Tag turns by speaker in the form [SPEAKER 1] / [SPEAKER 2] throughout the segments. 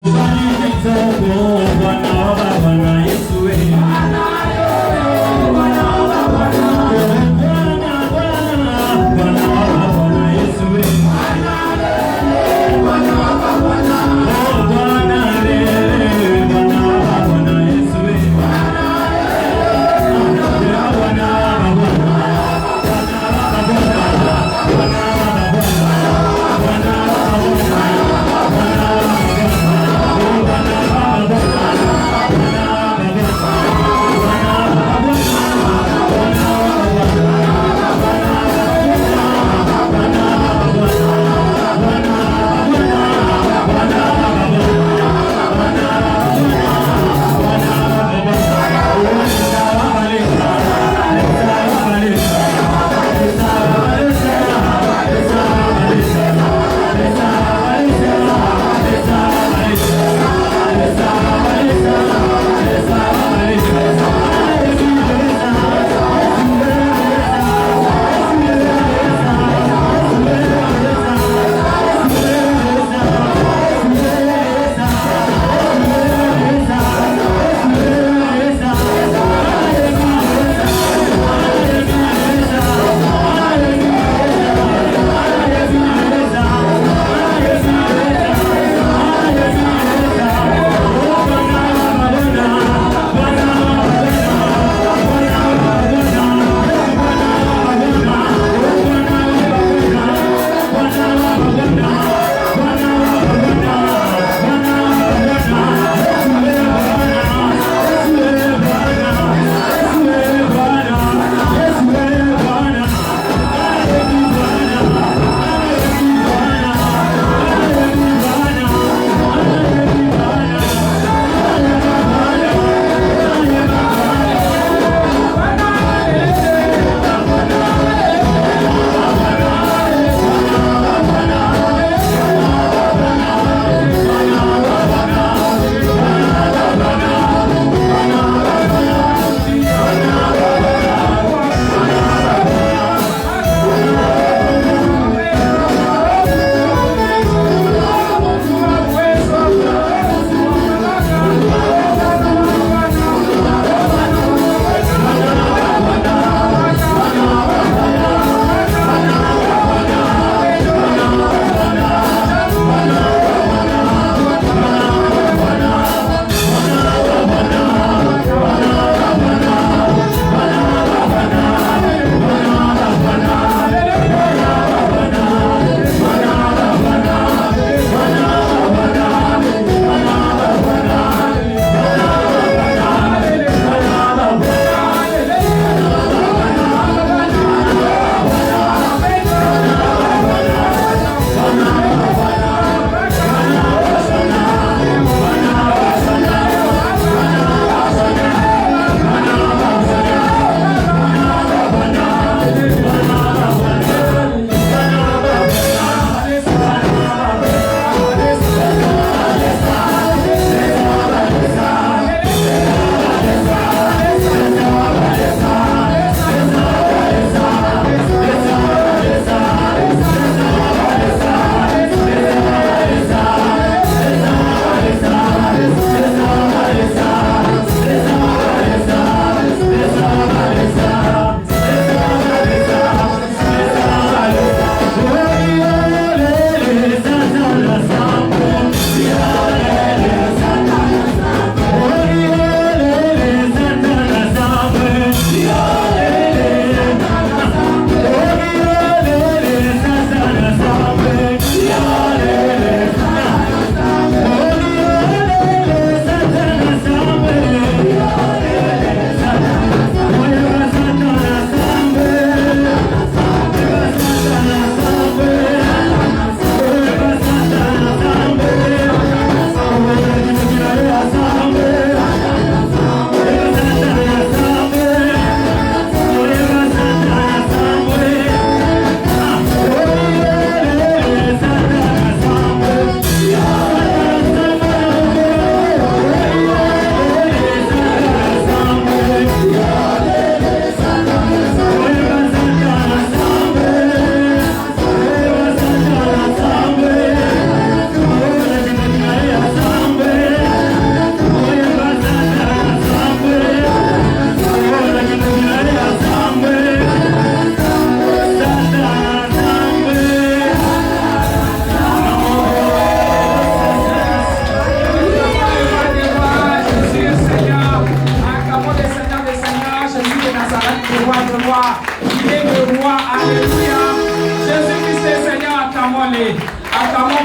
[SPEAKER 1] Bwana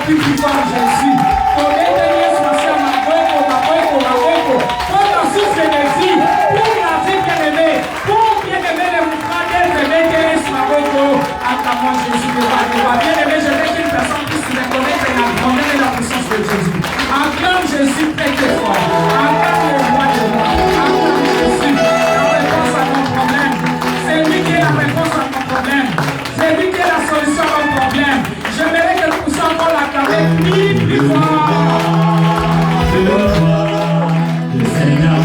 [SPEAKER 1] plus puissant, Jésus. Ton éternel soit sur ma boîte, pour la source d'énergie, pour la vie bien-aimée, pour bien-aimé les mouvements d'éternel, ma boîte, acclame Jésus de Dieu. Bien-aimé, je veux qu'une personne puisse se reconnaître la grandeur et la puissance de Jésus. Acclame Jésus très très fort. Acclame le roi de roi. Acclame Jésus. La réponse à ton problème. C'est lui qui est la réponse à ton problème. C'est lui qui est la solution à ton problème. J'aimerais que nous puissions encore l'acclamer plus fort. Le Seigneur.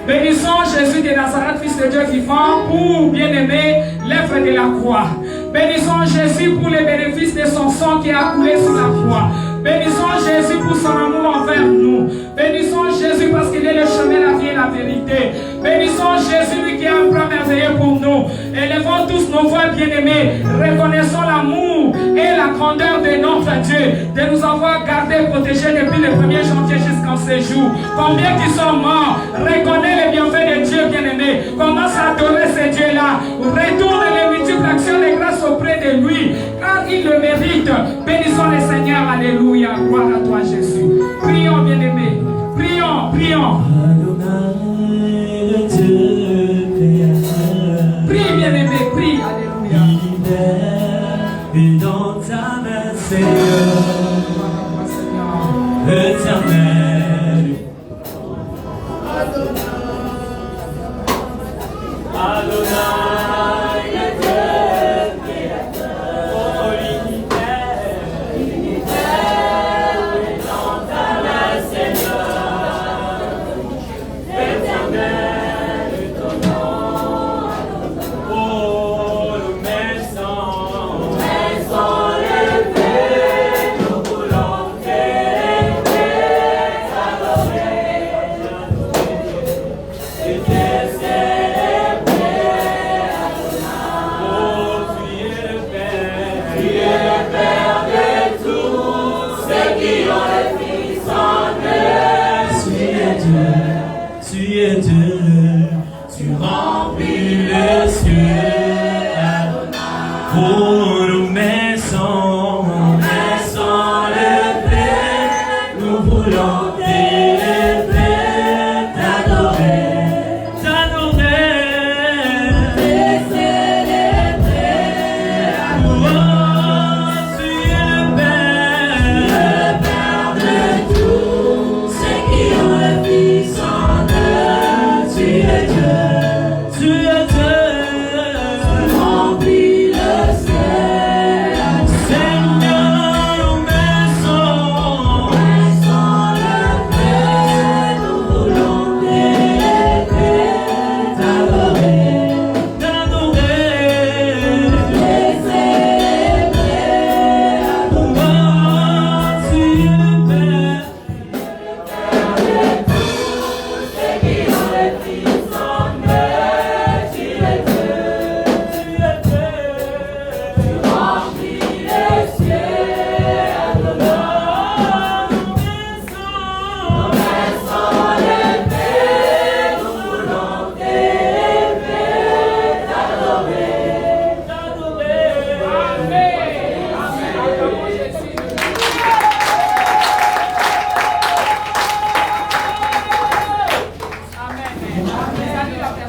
[SPEAKER 1] Bénissons Jésus de Nazareth, fils de Dieu vivant, pour bien-aimer l'œuvre de la croix. Bénissons Jésus pour les bénéfices de son sang qui a coulé sur la croix. Bénissons Jésus pour son amour envers nous. Bénissons Jésus parce qu'il est le chemin, la vie et la vérité. Bénissons Jésus, lui qui est un plan merveilleux pour nous. Élevons tous nos voix bien-aimés. Reconnaissons l'amour et la grandeur de notre Dieu, de nous avoir gardés, protégés depuis le 1er janvier jusqu'en ce jour. Combien qui sont morts, reconnais les bienfaits de Dieu bien-aimé. Commence à adorer ce Dieu-là. Retourne les multiples actions de grâce auprès de lui, car il le mérite. Bénissons le Seigneur. Alléluia. Gloire à toi, Jésus. Prions, bien-aimés. Prions, prions. Prie, bien-aimé, prie. Alléluia.
[SPEAKER 2] Et dans ta main, Seigneur, éternel. Adonai, l'éternel créateur, oh l'univers, et dans ta main, Seigneur, éternel est ton nom, oh nous maisons levées, nous voulons t'élever, t'adorer, et t'exceller. Tu es Dieu, tu remplis les cieux, pour nous maisons levées, nous voulons t'élever, t'adorer, te célébrer. Oh, tu es le Père de tous ceux qui ont le Fils.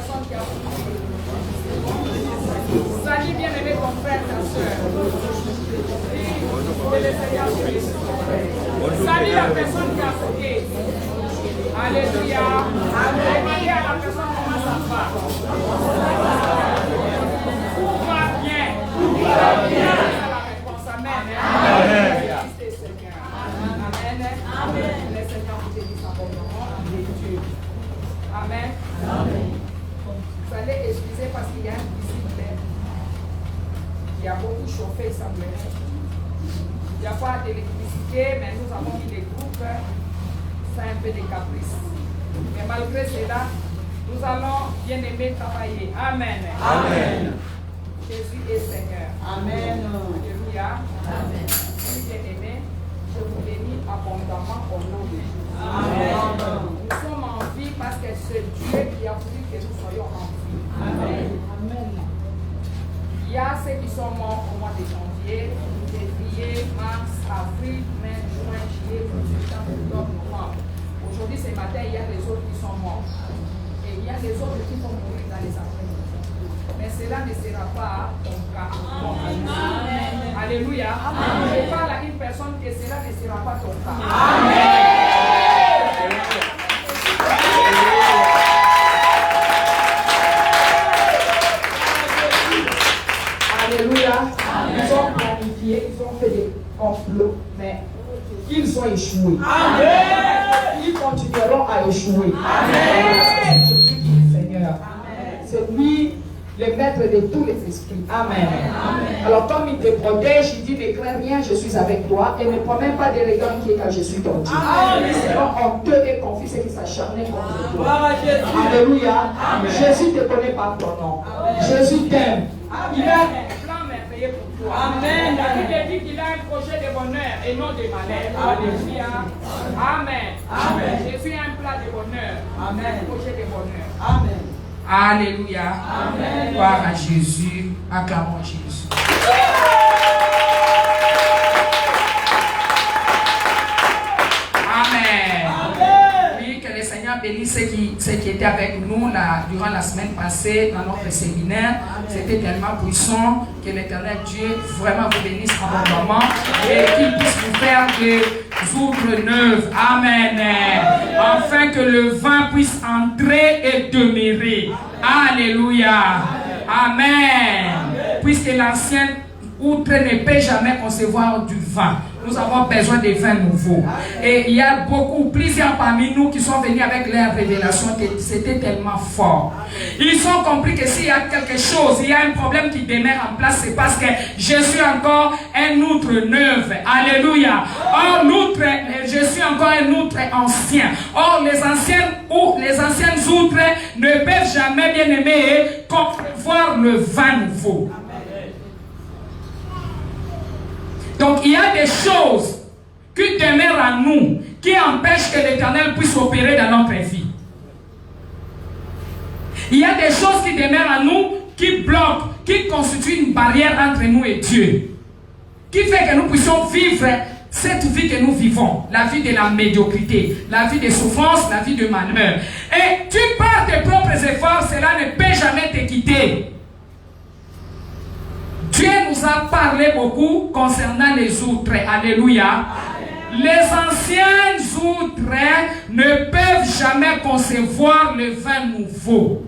[SPEAKER 1] personne qui a prié. Salut bien-aimé ton frère, ta soeur. Salut la personne qui a prié. Alléluia. Demandez à la personne comment ça va. Tout va bien. Tout va bien. C'est la réponse. Amen. Amen. Amen. Le Seigneur vous bénisse en bon nom. Amen. Amen. Vous allez excuser parce qu'il y a un visible qui a beaucoup chauffé, il semblerait. Il n'y a pas d'électricité, mais nous avons mis des groupes. Ça a un peu de caprice. Mais malgré cela, nous allons bien aimer travailler. Amen. Amen. Jésus est Seigneur. Amen. Alléluia. Amen. Bien aimé, je vous bénis abondamment au nom de Jésus. Amen. Nous sommes en vie parce que c'est Dieu qui a voulu que nous soyons en vie. Amen. Amen. Il y a ceux qui sont morts au mois de janvier, février, mars, avril, mai, juin, juillet, septembre, octobre, novembre. Aujourd'hui, ce matin, il y a les autres qui sont morts. Et il y a les autres qui vont mourir dans les après-midi. Mais cela ne sera pas ton cas. Amen. Alléluia. Amen. Je parle à une personne que cela ne sera pas ton cas. Amen. Alléluia. Ils ont planifié, ils ont fait des complots, mais ils ont échoué. Amen. Ils continueront à échouer. Amen. Jésus qui est Seigneur. C'est lui le maître de tous les esprits. Amen. Amen. Alors comme il te protège, il dit ne crains rien, je suis avec toi et ne promets pas de regard qui est car je suis ton Dieu. Sinon honteux et confus ceux qui s'acharnaient contre toi. Alléluia. Amen. Jésus te connaît par ton nom. Amen. Jésus t'aime. Il a un plan merveilleux pour toi. Amen. Il dit qu'il a un projet de bonheur et non de malheur. Alléluia. Amen. Amen. Jésus a un plan de bonheur. Amen. Un projet de bonheur. Amen. Alléluia. Amen. Gloire à Jésus. Acclamons Jésus. Amen. Oui, que le Seigneur bénisse ceux qui étaient avec nous durant la semaine passée dans notre séminaire. C'était tellement puissant. Que l'Éternel Dieu vraiment vous bénisse abondamment et qu'il puisse vous faire des outres neuves. Amen. Afin que le vin puisse entrer et demeurer. Alléluia. Amen. Puisque l'ancienne outre ne peut jamais concevoir du vin. Nous avons besoin de vins nouveaux. Et il y a plusieurs parmi nous qui sont venus avec leur révélation que c'était tellement fort. Ils ont compris que s'il y a quelque chose, il y a un problème qui demeure en place, c'est parce que je suis encore un outre neuf. Alléluia. Or, je suis encore un outre ancien. Or, les anciennes outres ne peuvent jamais, bien aimer, voir le vin nouveau. Donc il y a des choses qui demeurent en nous, qui empêchent que l'Éternel puisse opérer dans notre vie. Il y a des choses qui demeurent en nous, qui bloquent, qui constituent une barrière entre nous et Dieu, qui fait que nous puissions vivre cette vie que nous vivons, la vie de la médiocrité, la vie de souffrance, la vie de malheur. Et tu par tes propres efforts, cela ne peut jamais te quitter. Dieu nous a parlé beaucoup concernant les outres. Alléluia. Amen. Les anciennes outres ne peuvent jamais concevoir le vin nouveau.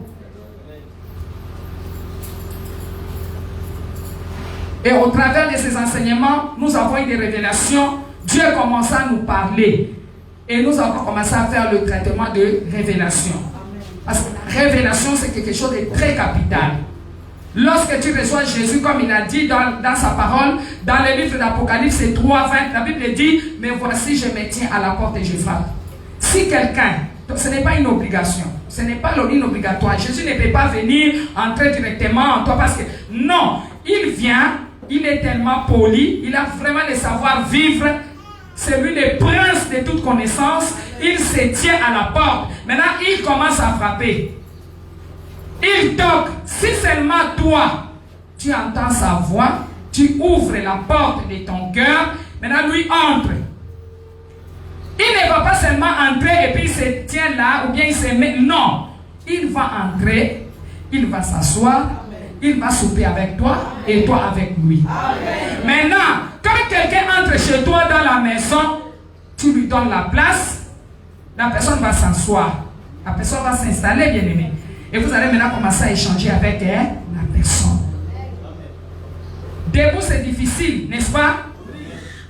[SPEAKER 1] Et au travers de ces enseignements, nous avons eu des révélations. Dieu a commencé à nous parler. Et nous avons commencé à faire le traitement de révélation. Parce que la révélation, c'est quelque chose de très capital. Lorsque tu reçois Jésus, comme il a dit dans sa parole, dans le livre d'Apocalypse 3:20, la Bible dit, mais voici, je me tiens à la porte et je frappe. Si quelqu'un, ce n'est pas une obligation, ce n'est pas une obligatoire, Jésus ne peut pas venir entrer directement en toi parce que, non, il vient, il est tellement poli, il a vraiment le savoir-vivre, c'est lui le prince de toute connaissance, il se tient à la porte. Maintenant, il commence à frapper. Il toque. Si seulement toi, tu entends sa voix, tu ouvres la porte de ton cœur, maintenant lui entre. Il ne va pas seulement entrer et puis il se tient là ou bien il se met. Non. Il va entrer il va s'asseoir, il va souper avec toi et toi avec lui. Amen. Maintenant, quand quelqu'un entre chez toi dans la maison, tu lui donnes la place, la personne va s'asseoir, la personne va s'installer, bien aimé. Et vous allez maintenant commencer à échanger avec la personne. Debout, c'est difficile, n'est-ce pas?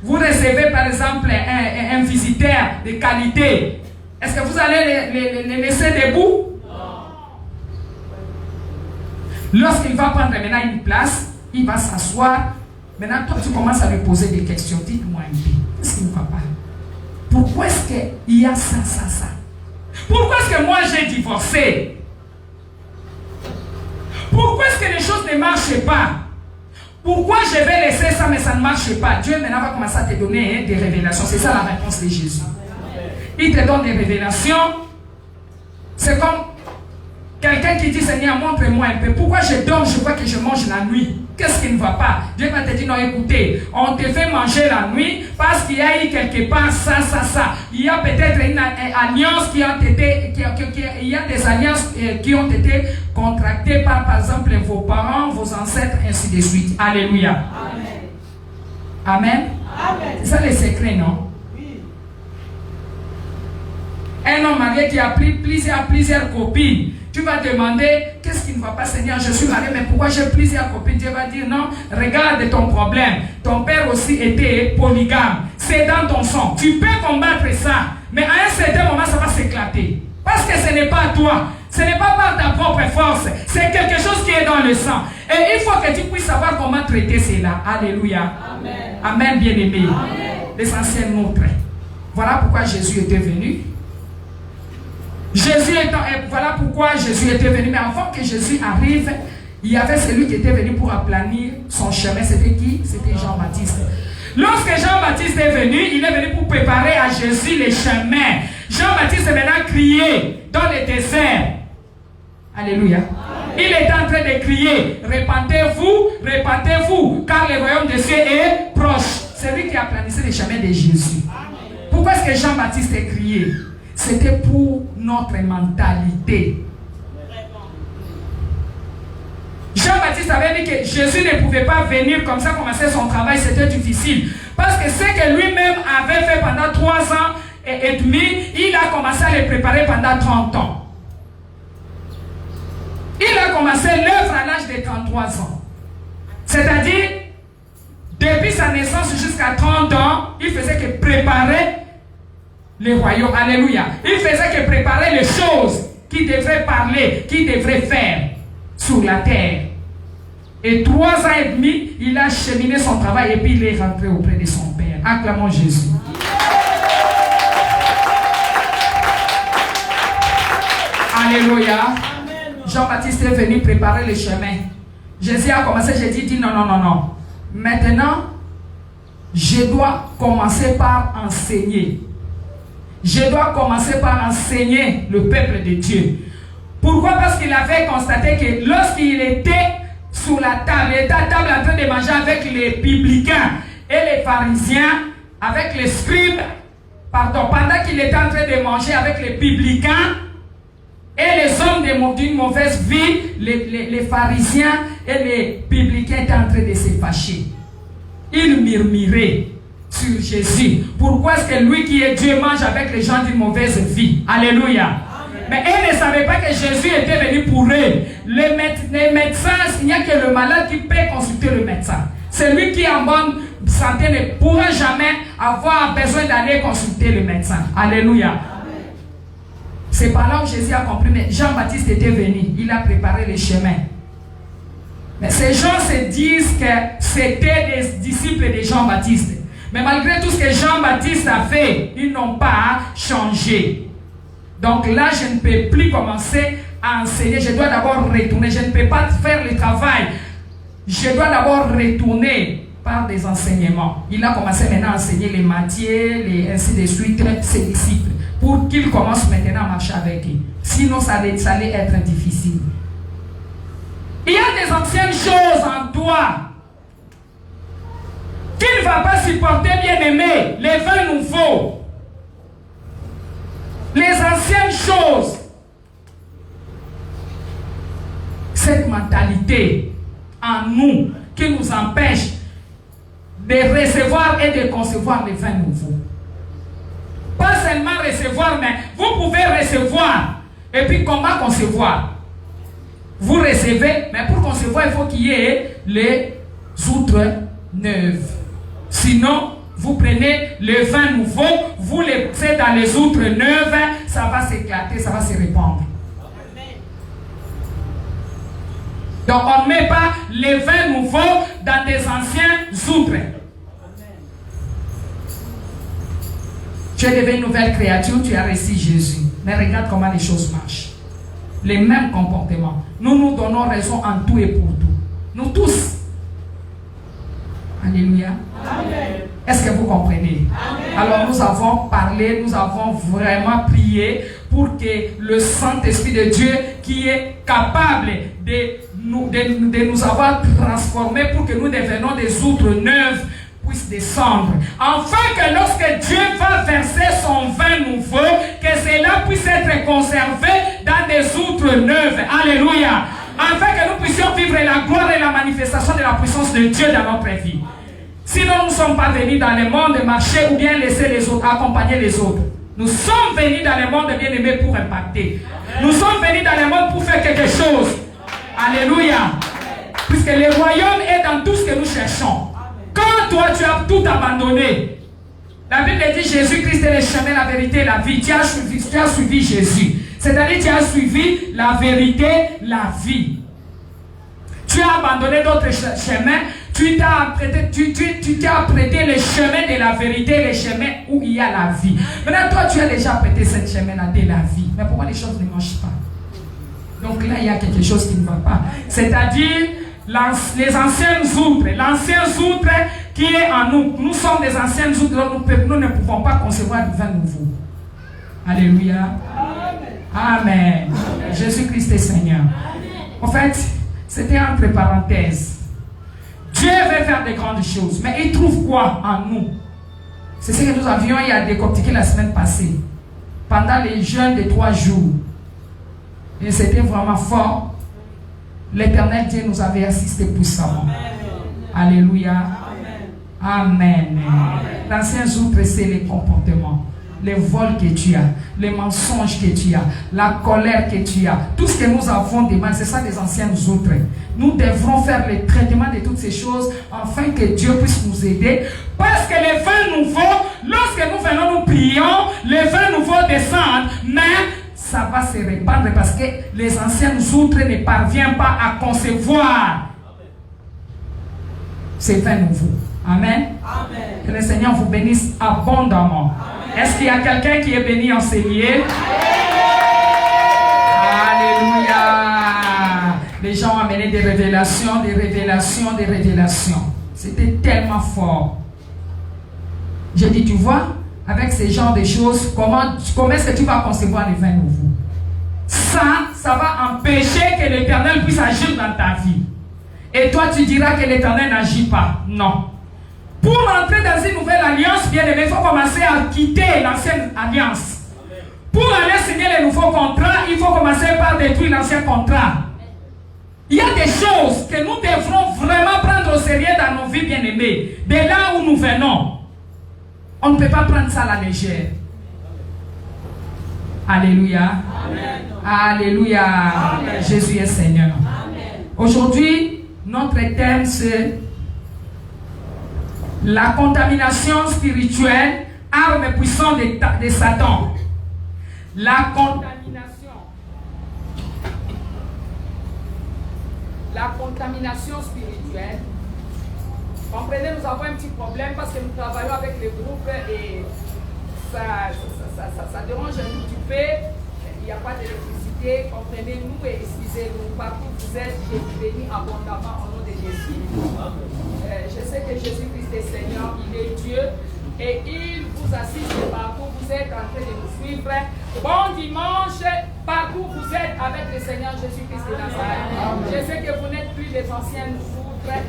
[SPEAKER 1] Vous recevez par exemple un visiteur de qualité. Est-ce que vous allez les laisser debout? Lorsqu'il va prendre maintenant une place, il va s'asseoir. Maintenant, toi, tu commences à lui poser des questions. Dites-moi un peu, qu'est-ce qui ne va pas? Pourquoi est-ce qu'il y a ça? Pourquoi est-ce que moi j'ai divorcé? Pourquoi est-ce que les choses ne marchent pas? Pourquoi je vais laisser ça mais ça ne marche pas? Dieu maintenant va commencer à te donner des révélations. C'est ça la réponse de Jésus. Il te donne des révélations. C'est comme quelqu'un qui dit, Seigneur, montre-moi un peu. Pourquoi je dors, je vois que je mange la nuit? Qu'est-ce qui ne va pas? Dieu va te dire, non, écoutez, on te fait manger la nuit parce qu'il y a eu quelque part ça. Il y a peut-être une alliance qui ont été, il y a des alliances qui ont été contractées par exemple, vos parents, vos ancêtres, ainsi de suite. Alléluia. Amen. Amen. Amen. C'est ça les secrets, non? Oui. Un homme marié qui a pris plusieurs copines. Tu vas demander, qu'est-ce qui ne va pas, Seigneur? Je suis marié, mais pourquoi j'ai plusieurs copines? Dieu va dire, non, regarde ton problème. Ton père aussi était polygame. C'est dans ton sang. Tu peux combattre ça, mais à un certain moment, ça va s'éclater. Parce que ce n'est pas toi. Ce n'est pas par ta propre force. C'est quelque chose qui est dans le sang. Et il faut que tu puisses savoir comment traiter cela. Alléluia. Amen. Amen, bien-aimé. L'essentiel montre. Voilà pourquoi Jésus était venu. Voilà pourquoi Jésus était venu. Mais avant que Jésus arrive, il y avait celui qui était venu pour aplanir son chemin. C'était qui? C'était Jean-Baptiste. Lorsque Jean-Baptiste est venu, il est venu pour préparer à Jésus les chemins. Jean-Baptiste est maintenant crié dans le désert. Alléluia. Il est en train de crier, répandez-vous, car le royaume des cieux est proche. C'est lui qui a planissé les chemins de Jésus. Pourquoi est-ce que Jean-Baptiste est crié? C'était pour notre mentalité. Jean-Baptiste avait dit que Jésus ne pouvait pas venir comme ça commencer son travail, c'était difficile. Parce que ce que lui-même avait fait pendant 3 ans et demi, il a commencé à le préparer pendant 30 ans. Il a commencé l'œuvre à l'âge de 33 ans. C'est-à-dire, depuis sa naissance jusqu'à 30 ans, il faisait que préparer le royaume. Alléluia. Il faisait que préparer les choses qu'il devrait parler, qu'il devrait faire sur la terre. Et 3 ans et demi, il a cheminé son travail et puis il est rentré auprès de son Père. Acclamons Jésus. Alléluia. Jean-Baptiste est venu préparer le chemin. Jésus a commencé, j'ai dit non. Maintenant, je dois commencer par enseigner. Je dois commencer par enseigner le peuple de Dieu. Pourquoi? Parce qu'il avait constaté que lorsqu'il était sous la table, il était à table en train de manger avec les publicains et les pharisiens, avec les scribes, pendant qu'il était en train de manger avec les publicains et les hommes d'une mauvaise vie, les pharisiens et les publicains étaient en train de se fâcher. Ils murmuraient sur Jésus. Pourquoi est-ce que lui qui est Dieu mange avec les gens d'une mauvaise vie? Alléluia. Amen. Mais eux ne savaient pas que Jésus était venu pour eux. Les médecins, il n'y a que le malade qui peut consulter le médecin. Celui qui est en bonne santé ne pourra jamais avoir besoin d'aller consulter le médecin. Alléluia. Amen. C'est par là où Jésus a compris. Mais Jean-Baptiste était venu. Il a préparé les chemins. Mais ces gens se disent que c'était des disciples de Jean-Baptiste. Mais malgré tout ce que Jean-Baptiste a fait, ils n'ont pas changé. Donc là, je ne peux plus commencer à enseigner. Je dois d'abord retourner. Je ne peux pas faire le travail. Je dois d'abord retourner par des enseignements. Il a commencé maintenant à enseigner les matières, ainsi de suite, ses disciples, pour qu'ils commencent maintenant à marcher avec eux. Sinon, ça allait être difficile. Il y a des anciennes choses en toi qui ne va pas supporter, bien aimé, les vins nouveaux. Les anciennes choses. mentalité en nous qui nous empêche de recevoir et de concevoir les vins nouveaux. Pas seulement recevoir, mais vous pouvez recevoir. Et puis comment concevoir? Vous recevez, mais pour concevoir, il faut qu'il y ait les outres neuves. Sinon, vous prenez le vin nouveau, vous le mettez dans les outres neuves, ça va s'éclater, ça va se répandre. Donc on ne met pas les vins nouveaux dans des anciens outres. Tu es devenu une nouvelle créature, tu as reçu Jésus. Mais regarde comment les choses marchent. Les mêmes comportements. Nous nous donnons raison en tout et pour tout. Nous tous. Alléluia. Amen. Est-ce que vous comprenez? Amen. Alors nous avons parlé, nous avons vraiment prié pour que le Saint-Esprit de Dieu qui est capable de nous avoir transformés pour que nous devenions des outres neuves puisse descendre. Afin que lorsque Dieu va verser son vin nouveau, que cela puisse être conservé dans des outres neuves. Alléluia. Afin que nous puissions vivre la gloire et la manifestation de la puissance de Dieu dans notre vie. Sinon, nous ne sommes pas venus dans le monde marcher ou bien laisser les autres, accompagner les autres. Nous sommes venus dans le monde bien-aimé pour impacter. Nous sommes venus dans le monde pour faire quelque chose. Alléluia. Puisque le royaume est dans tout ce que nous cherchons. Quand toi tu as tout abandonné, la Bible dit Jésus-Christ est le chemin, la vérité et la vie. Tu as suivi Jésus. C'est-à-dire tu as suivi la vérité, la vie. Tu as abandonné d'autres chemins. Tu t'as apprêté le chemin de la vérité, le chemin où il y a la vie. Maintenant, toi, tu as déjà apprêté ce chemin-là de la vie. Mais pourquoi les choses ne marchent pas? Donc là, il y a quelque chose qui ne va pas. C'est-à-dire, les anciennes outres, l'ancien outre qui est en nous. Nous sommes des anciennes outres, donc nous ne pouvons pas concevoir du vin nouveau. Alléluia. Amen. Amen. Jésus-Christ est Seigneur. En fait, c'était entre parenthèses. Dieu veut faire de grandes choses, mais il trouve quoi en nous? C'est ce que nous avions décortiqué la semaine passée, pendant les jeûnes de 3 jours. Et c'était vraiment fort. L'Éternel Dieu nous avait assisté puissamment. Alléluia. Amen. L'ancien outre, c'est les comportements, les vols que tu as, les mensonges que tu as, la colère que tu as, tout ce que nous avons demandé, c'est ça les anciennes outres. Nous devrons faire le traitement de toutes ces choses afin que Dieu puisse nous aider. Parce que les vins nouveaux, lorsque nous venons, nous prions, les vins nouveaux descendent, mais ça va se répandre parce que les anciennes outres ne parviennent pas à concevoir ces vins nouveaux. Amen. Amen. Que le Seigneur vous bénisse abondamment. Est-ce qu'il y a quelqu'un qui est béni en ces lieux? Alléluia. Les gens ont amené des révélations, des révélations, des révélations. C'était tellement fort. J'ai dit, tu vois, avec ces genres de choses, comment est-ce que tu vas concevoir les vins nouveaux? Ça va empêcher que l'Éternel puisse agir dans ta vie. Et toi, tu diras que l'Éternel n'agit pas. Non. Pour entrer dans une nouvelle alliance, bien aimé, il faut commencer à quitter l'ancienne alliance. Pour aller signer les nouveaux contrats, il faut commencer par détruire l'ancien contrat. Il y a des choses que nous devrons vraiment prendre au sérieux dans nos vies, bien aimées. De là où nous venons, on ne peut pas prendre ça à la légère. Alléluia. Amen. Alléluia. Amen. Jésus est Seigneur. Aujourd'hui, notre thème c'est la contamination spirituelle, arme puissante de Satan. La contamination spirituelle. Comprenez, nous avons un petit problème parce que nous travaillons avec les groupes et ça dérange un tout petit peu. Il n'y a pas d'électricité. Comprenez-nous et excusez-nous. Partout où vous êtes, j'ai béni abondamment au nom de Jésus. Je sais que Jésus-Christ est Seigneur, il est Dieu et il vous assiste partout où vous êtes en train de nous suivre. Bon dimanche, partout où vous êtes avec le Seigneur Jésus-Christ de Nazareth. Je sais que vous n'êtes plus les anciennes outres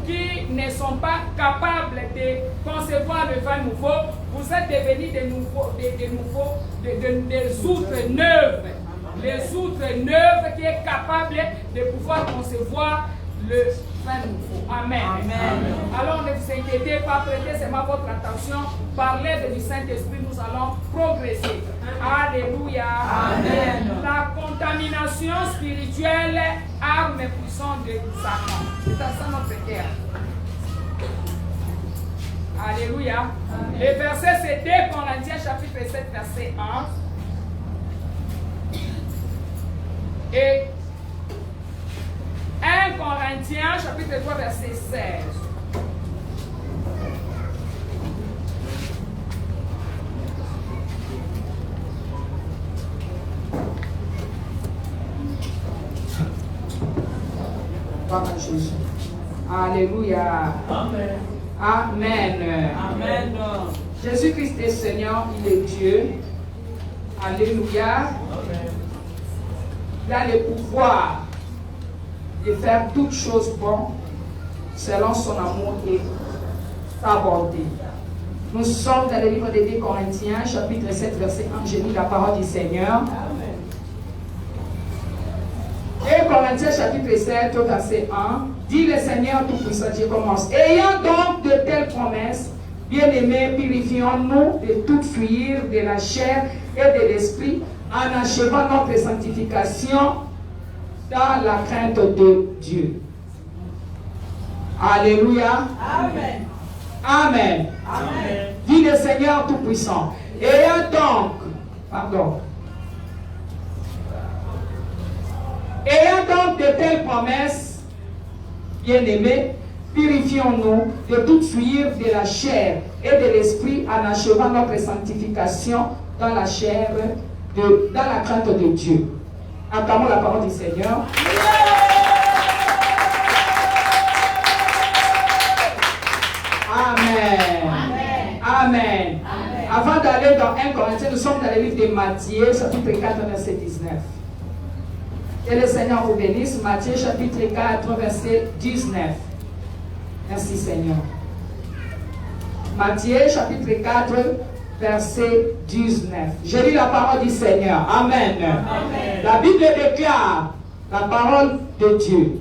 [SPEAKER 1] qui ne sont pas capables de concevoir le vin nouveau. Vous êtes devenus des outres neuves. les outres neuves qui est capable de pouvoir concevoir le fin nouveau. Amen.
[SPEAKER 2] Amen.
[SPEAKER 1] Alors ne vous inquiétez pas, prêtez seulement votre attention. Par l'aide du Saint-Esprit, nous allons progresser. Alléluia.
[SPEAKER 2] Amen.
[SPEAKER 1] La contamination spirituelle, arme puissante de Satan. C'est à ça notre guerre. Alléluia. Le verset c'est 2 Corinthiens chapitre 7 verset 1. Et 1 Corinthiens chapitre 3 verset 16. Jésus. Alléluia.
[SPEAKER 2] Amen.
[SPEAKER 1] Amen.
[SPEAKER 2] Amen.
[SPEAKER 1] Jésus-Christ est Seigneur, il est Dieu. Alléluia.
[SPEAKER 2] Amen.
[SPEAKER 1] Il a le pouvoir de faire toutes choses bonnes selon son amour et sa bonté. Nous sommes dans le livre de 2 Corinthiens, chapitre 7, verset 1. J'ai lu la parole du Seigneur. 2 Corinthiens, chapitre 7, verset 1. Dit le Seigneur Tout-Puissant, je commence. Ayant donc de telles promesses, bien-aimés, purifions-nous de toute fuir de la chair et de l'esprit, en achevant notre sanctification dans la crainte de Dieu. Alléluia.
[SPEAKER 2] Amen.
[SPEAKER 1] Amen.
[SPEAKER 2] Amen.
[SPEAKER 1] Dit le Seigneur Tout-Puissant. Ayant donc de telles promesses, bien-aimés, purifions-nous de toute fuir de la chair et de l'esprit en achevant notre sanctification dans la chair, dans la crainte de Dieu. Acclamons la parole du Seigneur. Amen. Amen. Amen. Avant d'aller dans 1 Corinthiens, nous sommes dans le livre de Matthieu, chapitre 4, verset 19. Que le Seigneur vous bénisse. Matthieu, chapitre 4, verset 19. Merci Seigneur. Matthieu, chapitre 4, verset 19. Je lis la parole du Seigneur. Amen.
[SPEAKER 2] Amen.
[SPEAKER 1] La Bible déclare la parole de Dieu.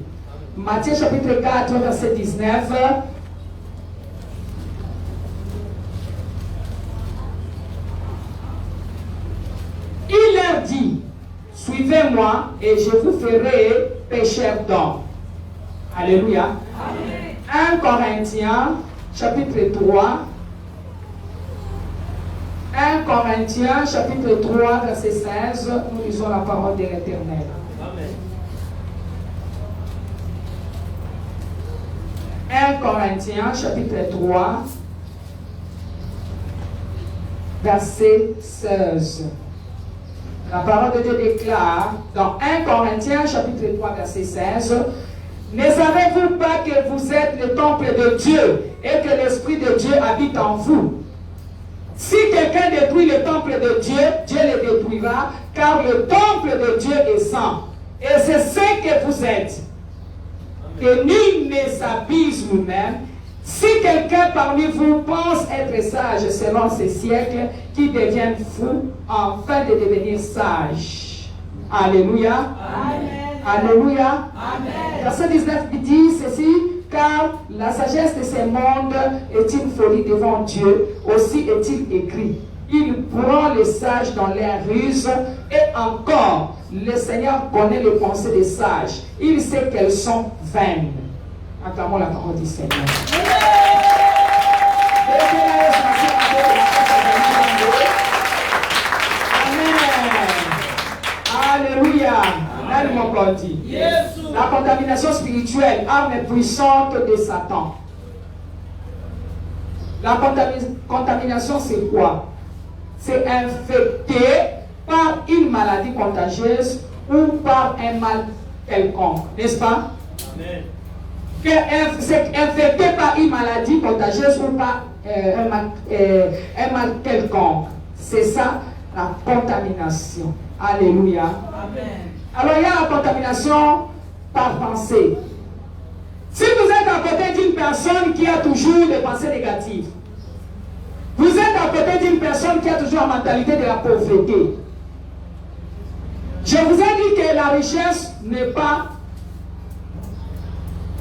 [SPEAKER 1] Matthieu, chapitre 4, verset 19. Il leur dit, suivez-moi et je vous ferai pécheurs d'hommes. Alléluia. Amen. 1 Corinthiens, chapitre 3. 1 Corinthiens, chapitre 3, verset 16. Nous lisons la parole de l'Éternel.
[SPEAKER 2] Amen.
[SPEAKER 1] 1 Corinthiens, chapitre 3, verset 16. La parole de Dieu déclare dans 1 Corinthiens chapitre 3 verset 16. Ne savez-vous pas que vous êtes le temple de Dieu et que l'Esprit de Dieu habite en vous? Si quelqu'un détruit le temple de Dieu, Dieu le détruira, car le temple de Dieu est saint. Et c'est ce que vous êtes. Que nul ne s'abuse lui-même. Si quelqu'un parmi vous pense être sage selon ces siècles, qui deviennent fous afin de devenir sages. Alléluia.
[SPEAKER 2] Amen.
[SPEAKER 1] Alléluia.
[SPEAKER 2] Amen.
[SPEAKER 1] Verset 19 dit ceci, car la sagesse de ce monde est une folie devant Dieu, aussi est-il écrit. Il prend les sages dans leurs ruses, et encore, le Seigneur connaît les pensées des sages. Il sait qu'elles sont vaines. Acclamons la parole du Seigneur. Amen. Alléluia. La contamination spirituelle, arme puissante de Satan. La contamination, c'est quoi? C'est infecté par une maladie contagieuse ou par un mal quelconque, n'est-ce pas?
[SPEAKER 2] Amen.
[SPEAKER 1] C'est infecté par une maladie contagieuse ou par un mal quelconque. C'est ça la contamination. Alléluia.
[SPEAKER 2] Amen.
[SPEAKER 1] Alors il y a la contamination par pensée. Si vous êtes à côté d'une personne qui a toujours des pensées négatives, vous êtes à côté d'une personne qui a toujours la mentalité de la pauvreté,
[SPEAKER 3] Je vous ai dit que la richesse n'est pas,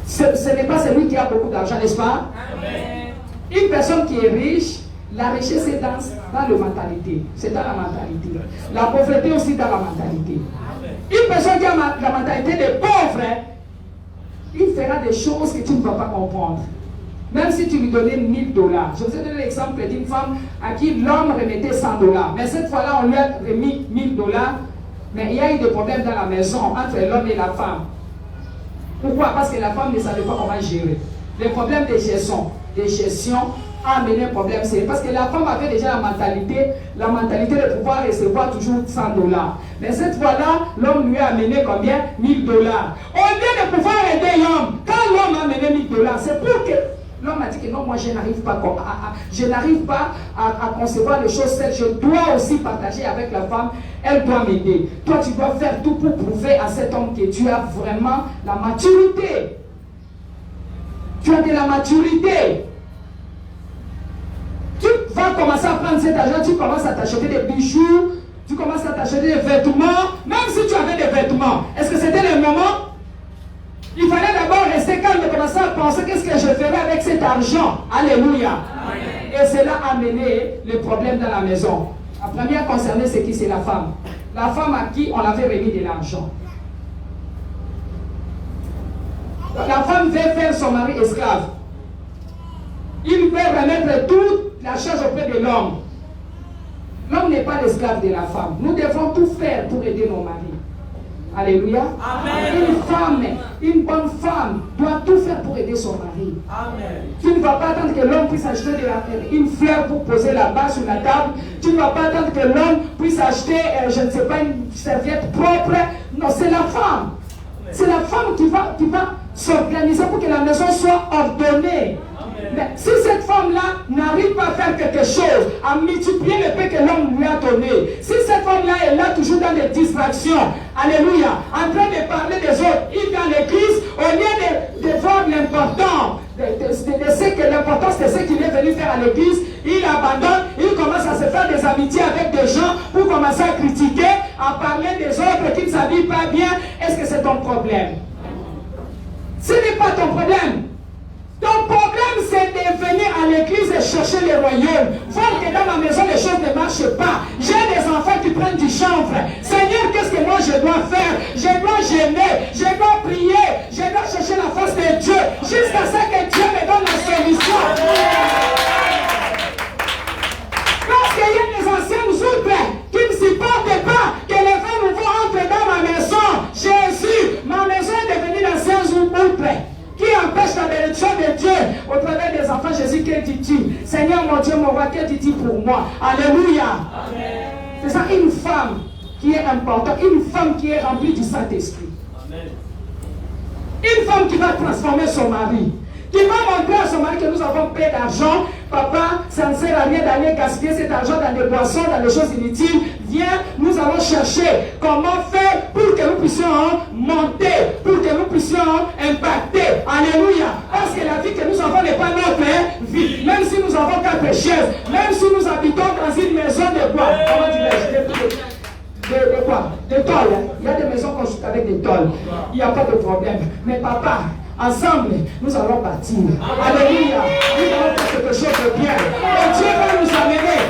[SPEAKER 3] ce n'est pas celui qui a beaucoup d'argent, n'est-ce pas?
[SPEAKER 2] Amen.
[SPEAKER 3] Une personne qui est riche, la richesse est dans la mentalité. C'est dans la mentalité. La pauvreté aussi dans la mentalité. Une personne qui a la mentalité des pauvres, il fera des choses que tu ne vas pas comprendre. Même si tu lui donnais $1000. Je vous ai donné l'exemple d'une femme à qui l'homme remettait $100. Mais cette fois-là, on lui a remis $1000. Mais il y a eu des problèmes dans la maison entre l'homme et la femme. Pourquoi? Parce que la femme ne savait pas comment gérer. Les problèmes de gestion a amené un problème. C'est parce que la femme avait déjà la mentalité de pouvoir recevoir toujours $100. Mais cette fois-là, l'homme lui a amené combien? $1000. Au lieu de pouvoir aider l'homme, quand l'homme a amené $1000, c'est pour que l'homme a dit que non, moi je n'arrive pas à concevoir les choses telles. Je dois aussi partager avec la femme. Elle doit m'aider. Toi, tu dois faire tout pour prouver à cet homme que tu as vraiment la maturité. Tu as de la maturité. Tu vas commencer à prendre cet argent, tu commences à t'acheter des bijoux, tu commences à t'acheter des vêtements. Même si tu avais des vêtements, est-ce que c'était le moment? Il fallait d'abord rester calme et commencer à penser qu'est-ce que je ferai avec cet argent. Alléluia. Amen. Et cela a amené le problème dans la maison. La première concernée, c'est qui? C'est la femme. La femme à qui on avait remis de l'argent. La femme veut faire son mari esclave. Il veut remettre toute la charge auprès de l'homme. L'homme n'est pas l'esclave de la femme. Nous devons tout faire pour aider nos maris. Alléluia. Amen. Une femme, une bonne femme doit tout faire pour aider son mari. Amen. Tu ne vas pas attendre que l'homme puisse acheter une fleur pour poser là-bas sur la table. Tu ne vas pas attendre que l'homme puisse acheter, je ne sais pas, une serviette propre. Non, c'est la femme. C'est la femme qui va s'organiser pour que la maison soit ordonnée. Mais si cette femme-là n'arrive pas à faire quelque chose, à multiplier le pain que l'homme lui a donné, si cette femme-là est là toujours dans des distractions, alléluia, en train de parler des autres, il vient à l'église, au lieu de voir l'important, de ce que l'importance de ce qu'il est venu faire à l'église, il abandonne, il commence à se faire des amitiés avec des gens pour commencer à critiquer, à parler des autres qui ne s'habillent pas bien. Est-ce que c'est ton problème? Ce n'est pas ton problème. Ton problème, c'est de venir à l'église et chercher le royaume. Voir que dans ma maison, les choses ne marchent pas. J'ai des enfants qui prennent du chanvre. Seigneur, qu'est-ce que moi je dois faire? Je dois jeûner, je dois prier, je dois chercher la face de Dieu jusqu'à ce que Dieu me donne la solution. Parce qu'il y a des anciennes outres qui ne supportent pas que les vents nouveaux entrent dans ma maison. Jésus, ma maison est devenue d'anciennes outres qui empêche la bénédiction de Dieu au travers des enfants. Jésus, que dis-tu? Seigneur mon Dieu, mon roi, que dis-tu pour moi? Alléluia. C'est ça, une femme qui est importante, une femme qui est remplie du Saint-Esprit. Une femme qui va transformer son mari, qui va montrer à son mari que nous avons peu d'argent. Papa, ça ne sert à rien d'aller gaspiller cet argent dans des boissons, dans des choses inutiles. Viens, nous allons chercher comment faire pour que nous puissions monter, pour que nous puissions impacter. Alléluia. Parce que la vie que nous avons n'est pas notre vie. Même si nous avons 4 chaises, même si nous habitons dans une maison de bois. Comment dirais-je? De quoi? De tôle. Il y a des maisons construites avec des tôles. Il n'y a pas de problème. Mais papa, ensemble, nous allons bâtir. Alléluia. Nous allons faire quelque chose de bien. Et Dieu va nous amener.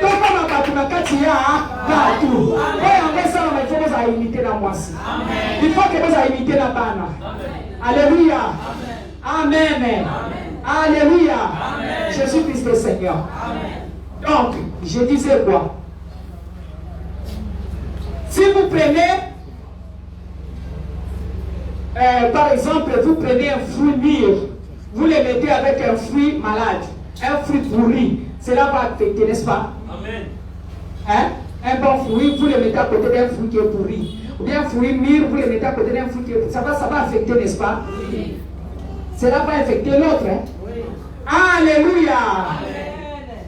[SPEAKER 3] Donc, on a battu ma katia partout. Et en fait, ça, il faut que vous imiter la moisson. Il faut que vous imiter la banane. Alléluia. Amen. Alléluia. Jésus-Christ le Seigneur. Donc, je disais quoi? Si vous prenez, par exemple, vous prenez un fruit mûr, vous le mettez avec un fruit malade, un fruit pourri, cela va affecter, n'est-ce pas? Amen. Hein? Un bon fruit, vous le mettez à côté d'un fruit qui est pourri. Ou bien un fruit mûr, vous le mettez à côté d'un fruit qui est pourri. Ça va affecter, n'est-ce pas? Oui. Cela va affecter l'autre. Hein? Oui. Alléluia. Amen.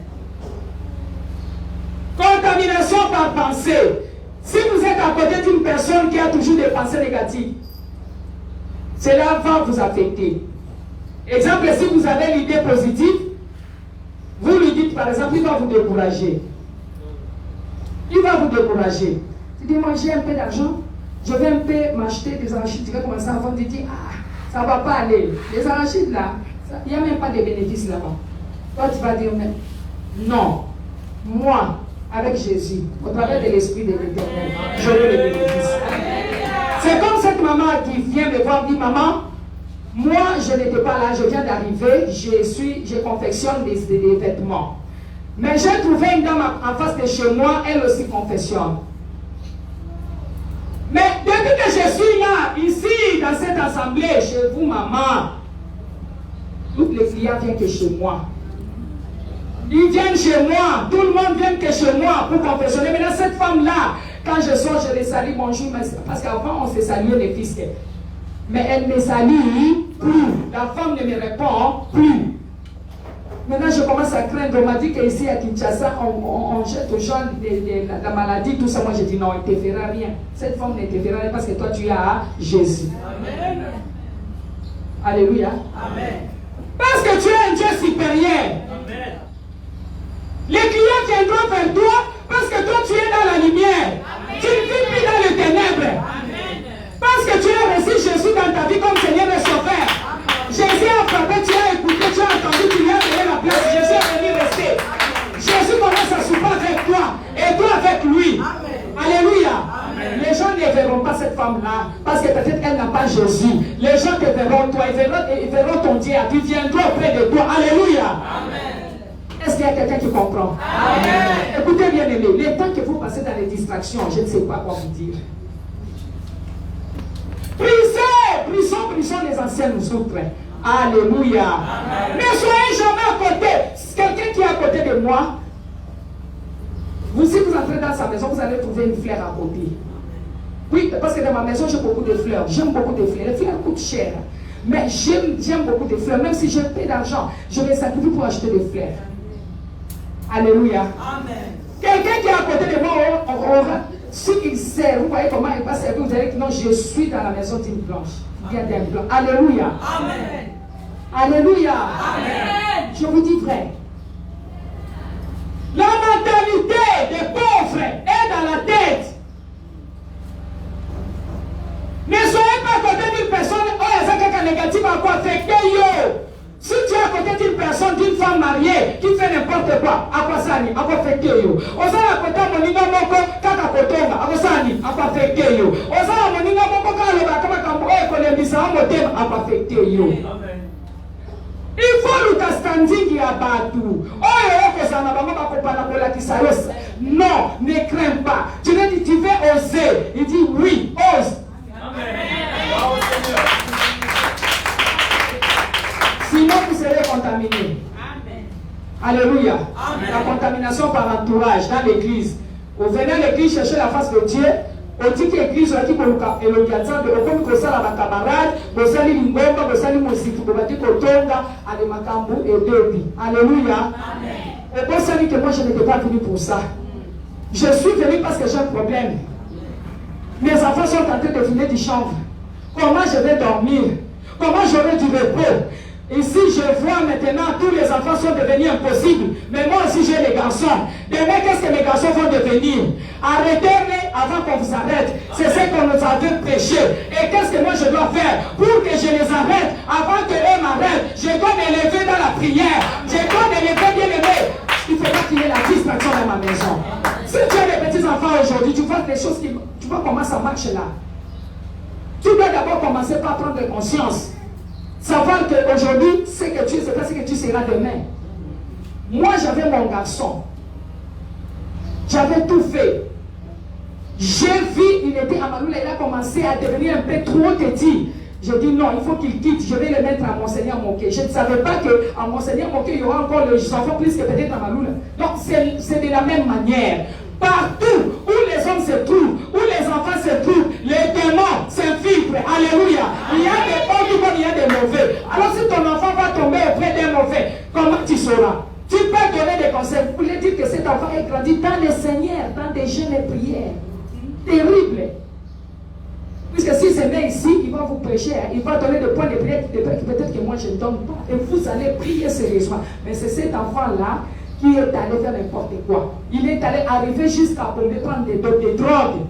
[SPEAKER 3] Contamination par pensée. Si vous êtes à côté d'une personne qui a toujours des pensées négatives, cela va vous affecter. Exemple, si vous avez l'idée positive, vous lui dites par exemple, il va vous décourager. Il va vous décourager. Tu dis, moi j'ai un peu d'argent, je vais un peu m'acheter des arachides, tu vas commencer à vendre, tu dis, ah, ça ne va pas aller. Les arachides là, il n'y a même pas de bénéfices là-bas. Toi tu vas dire, mais non, moi, avec Jésus, au travers de l'Esprit de l'Éternel, j'aurai les bénéfices. C'est comme cette maman qui vient me voir, dit, maman, moi je n'étais pas là, je viens d'arriver, je confectionne des vêtements. Mais j'ai trouvé une dame en face de chez moi, elle aussi confectionne. Mais depuis que je suis là, ici, dans cette assemblée, chez vous, maman, toutes les clients viennent que chez moi. Ils viennent chez moi, tout le monde vient que chez moi pour confectionner. Maintenant, cette femme-là, quand je sors, je les salue, bonjour, parce qu'avant, on se saluait les fils. Mais elle me salue plus. La femme ne me répond plus. Maintenant, je commence à craindre. On m'a dit qu'ici à Kinshasa, on jette aux gens la maladie, tout ça. Moi, je dis non, il ne te fera rien. Cette femme ne te fera rien parce que toi, tu as Jésus. Amen. Alléluia. Amen. Parce que tu es un Dieu supérieur. Amen. Les clients viendront vers toi parce que toi, tu es dans la lumière. Amen. Tu ne vis plus dans les ténèbres. Amen. Parce que tu as reçu Jésus dans ta vie comme Seigneur et Sauveur. Jésus a frappé, tu as écouté, tu as entendu, tu lui as donné la place. Jésus est venu rester. Jésus commence à souper avec toi et toi avec lui. Amen. Alléluia. Amen. Les gens ne verront pas cette femme-là parce que peut-être elle n'a pas Jésus. Les gens te verront toi, ils verront ton Dieu, ils viendront auprès de toi. Alléluia. Amen. Est-ce qu'il y a quelqu'un qui comprend? Amen. Écoutez bien aimé, les temps que vous passez dans les distractions, je ne sais pas quoi vous dire. Prissons les anciens nous outre. Alléluia. Amen. Ne soyez jamais à côté. Quelqu'un qui est à côté de moi, si vous entrez dans sa maison, vous allez trouver une fleur à côté. Oui, parce que dans ma maison, j'ai beaucoup de fleurs. J'aime beaucoup de fleurs. Les fleurs coûtent cher. Mais j'aime beaucoup de fleurs. Même si j'ai peu d'argent, je vais sacrifier pour acheter des fleurs. Alléluia. Amen. Quelqu'un qui est à côté de moi aura ce qu'il sert. Vous voyez comment il va servir. Vous allez dire non, je suis dans la maison d'une blanche. Il y a d'un blanc. Alléluia. Amen. Alléluia. Amen. Je vous dis vrai. La mentalité des pauvres est dans la tête. Ne soyez pas à côté d'une personne. Oh, il y a quelqu'un négatif à quoi affecter yo. Si tu es à côté d'une personne, d'une femme mariée qui fait n'importe quoi, à quoi ça à quoi affecter yo. Osa à côté de mon ninga moko kaka kotonga, à quoi ça à quoi affecter yo. Osa à mon ninga moko kaka loba kama kambo ekolembisa motema, à quoi affecter yo. Amen. Il faut le standing à Batou. Oh, que ça n'a pas non, ne crains pas. Tu veux dire, tu veux oser. Il dit oui, ose. Amen. Sinon, vous serez contaminé. Amen. Alléluia. Amen. La contamination par l'entourage dans l'église. Vous venez à l'église chercher la face de Dieu. On dit que l'église est l'occasion de comme que ça la camarade, que ça les ngomba, que ça les musique, que ça les kotonga, ale makambu et debi. Alléluia. Amen. Et pour ça que moi je n'étais pas venu pour ça. Je suis venu parce que j'ai un problème. Mes enfants sont en train de venir du chambre. Comment je vais dormir? Comment j'aurai du repos? Ici, je vois maintenant tous les enfants sont devenus impossibles. Mais moi aussi, j'ai les garçons. Demain, qu'est-ce que mes garçons vont devenir? Arrêtez-les avant qu'on vous arrête. C'est ce qu'on nous avait prêché. Et qu'est-ce que moi je dois faire pour que je les arrête? Avant qu'eux m'arrêtent, je dois m'élever dans la prière. Je dois m'élever bien aimé. Il ne faut pas qu'il y ait la distraction dans ma maison. Si tu as des petits enfants aujourd'hui, tu vois des choses qui... Tu vois comment ça marche là. Tu dois d'abord commencer par prendre conscience. Savoir qu'aujourd'hui, ce que tu es, c'est pas ce que tu seras demain. Moi, j'avais mon garçon. J'avais tout fait. J'ai vu, il était à Maloula, il a commencé à devenir un peu trop petit. J'ai dit non, il faut qu'il quitte, je vais le mettre à Monseigneur Moké. Je ne savais pas qu'à Monseigneur Moké, il y aura encore les enfants plus que peut-être à Maloula. Donc, c'est de la même manière. Partout où les hommes se trouvent, où les enfants se trouvent, les démons s'infiltrent. Alléluia. Il y a des bons comme il y a des mauvais. Alors si ton enfant va tomber auprès des mauvais, comment tu sauras? Tu peux donner des conseils. Vous voulez dire que cet enfant est grandi dans le Seigneur, dans des jeûnes et prières. Terrible. Puisque si c'est né ici, il va vous prêcher, il va donner des points de prière peut-être que moi je ne donne pas. Et vous allez prier sérieusement. Mais c'est cet enfant-là qui est allé faire n'importe quoi. Il est allé arriver jusqu'à prendre des drogues.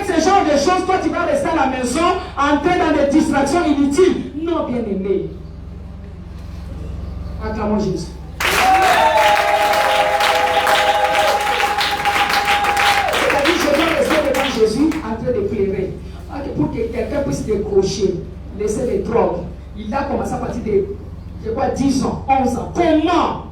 [SPEAKER 3] avec ce genre de choses, toi tu vas rester à la maison, entrer dans des distractions inutiles. Non, bien aimé. Acclamons Jésus. C'est-à-dire, je dois rester devant Jésus en train de pleurer. Pour que quelqu'un puisse décrocher, laisser les drogues. Il a commencé à partir de, je crois, 10 ans, 11 ans. Comment?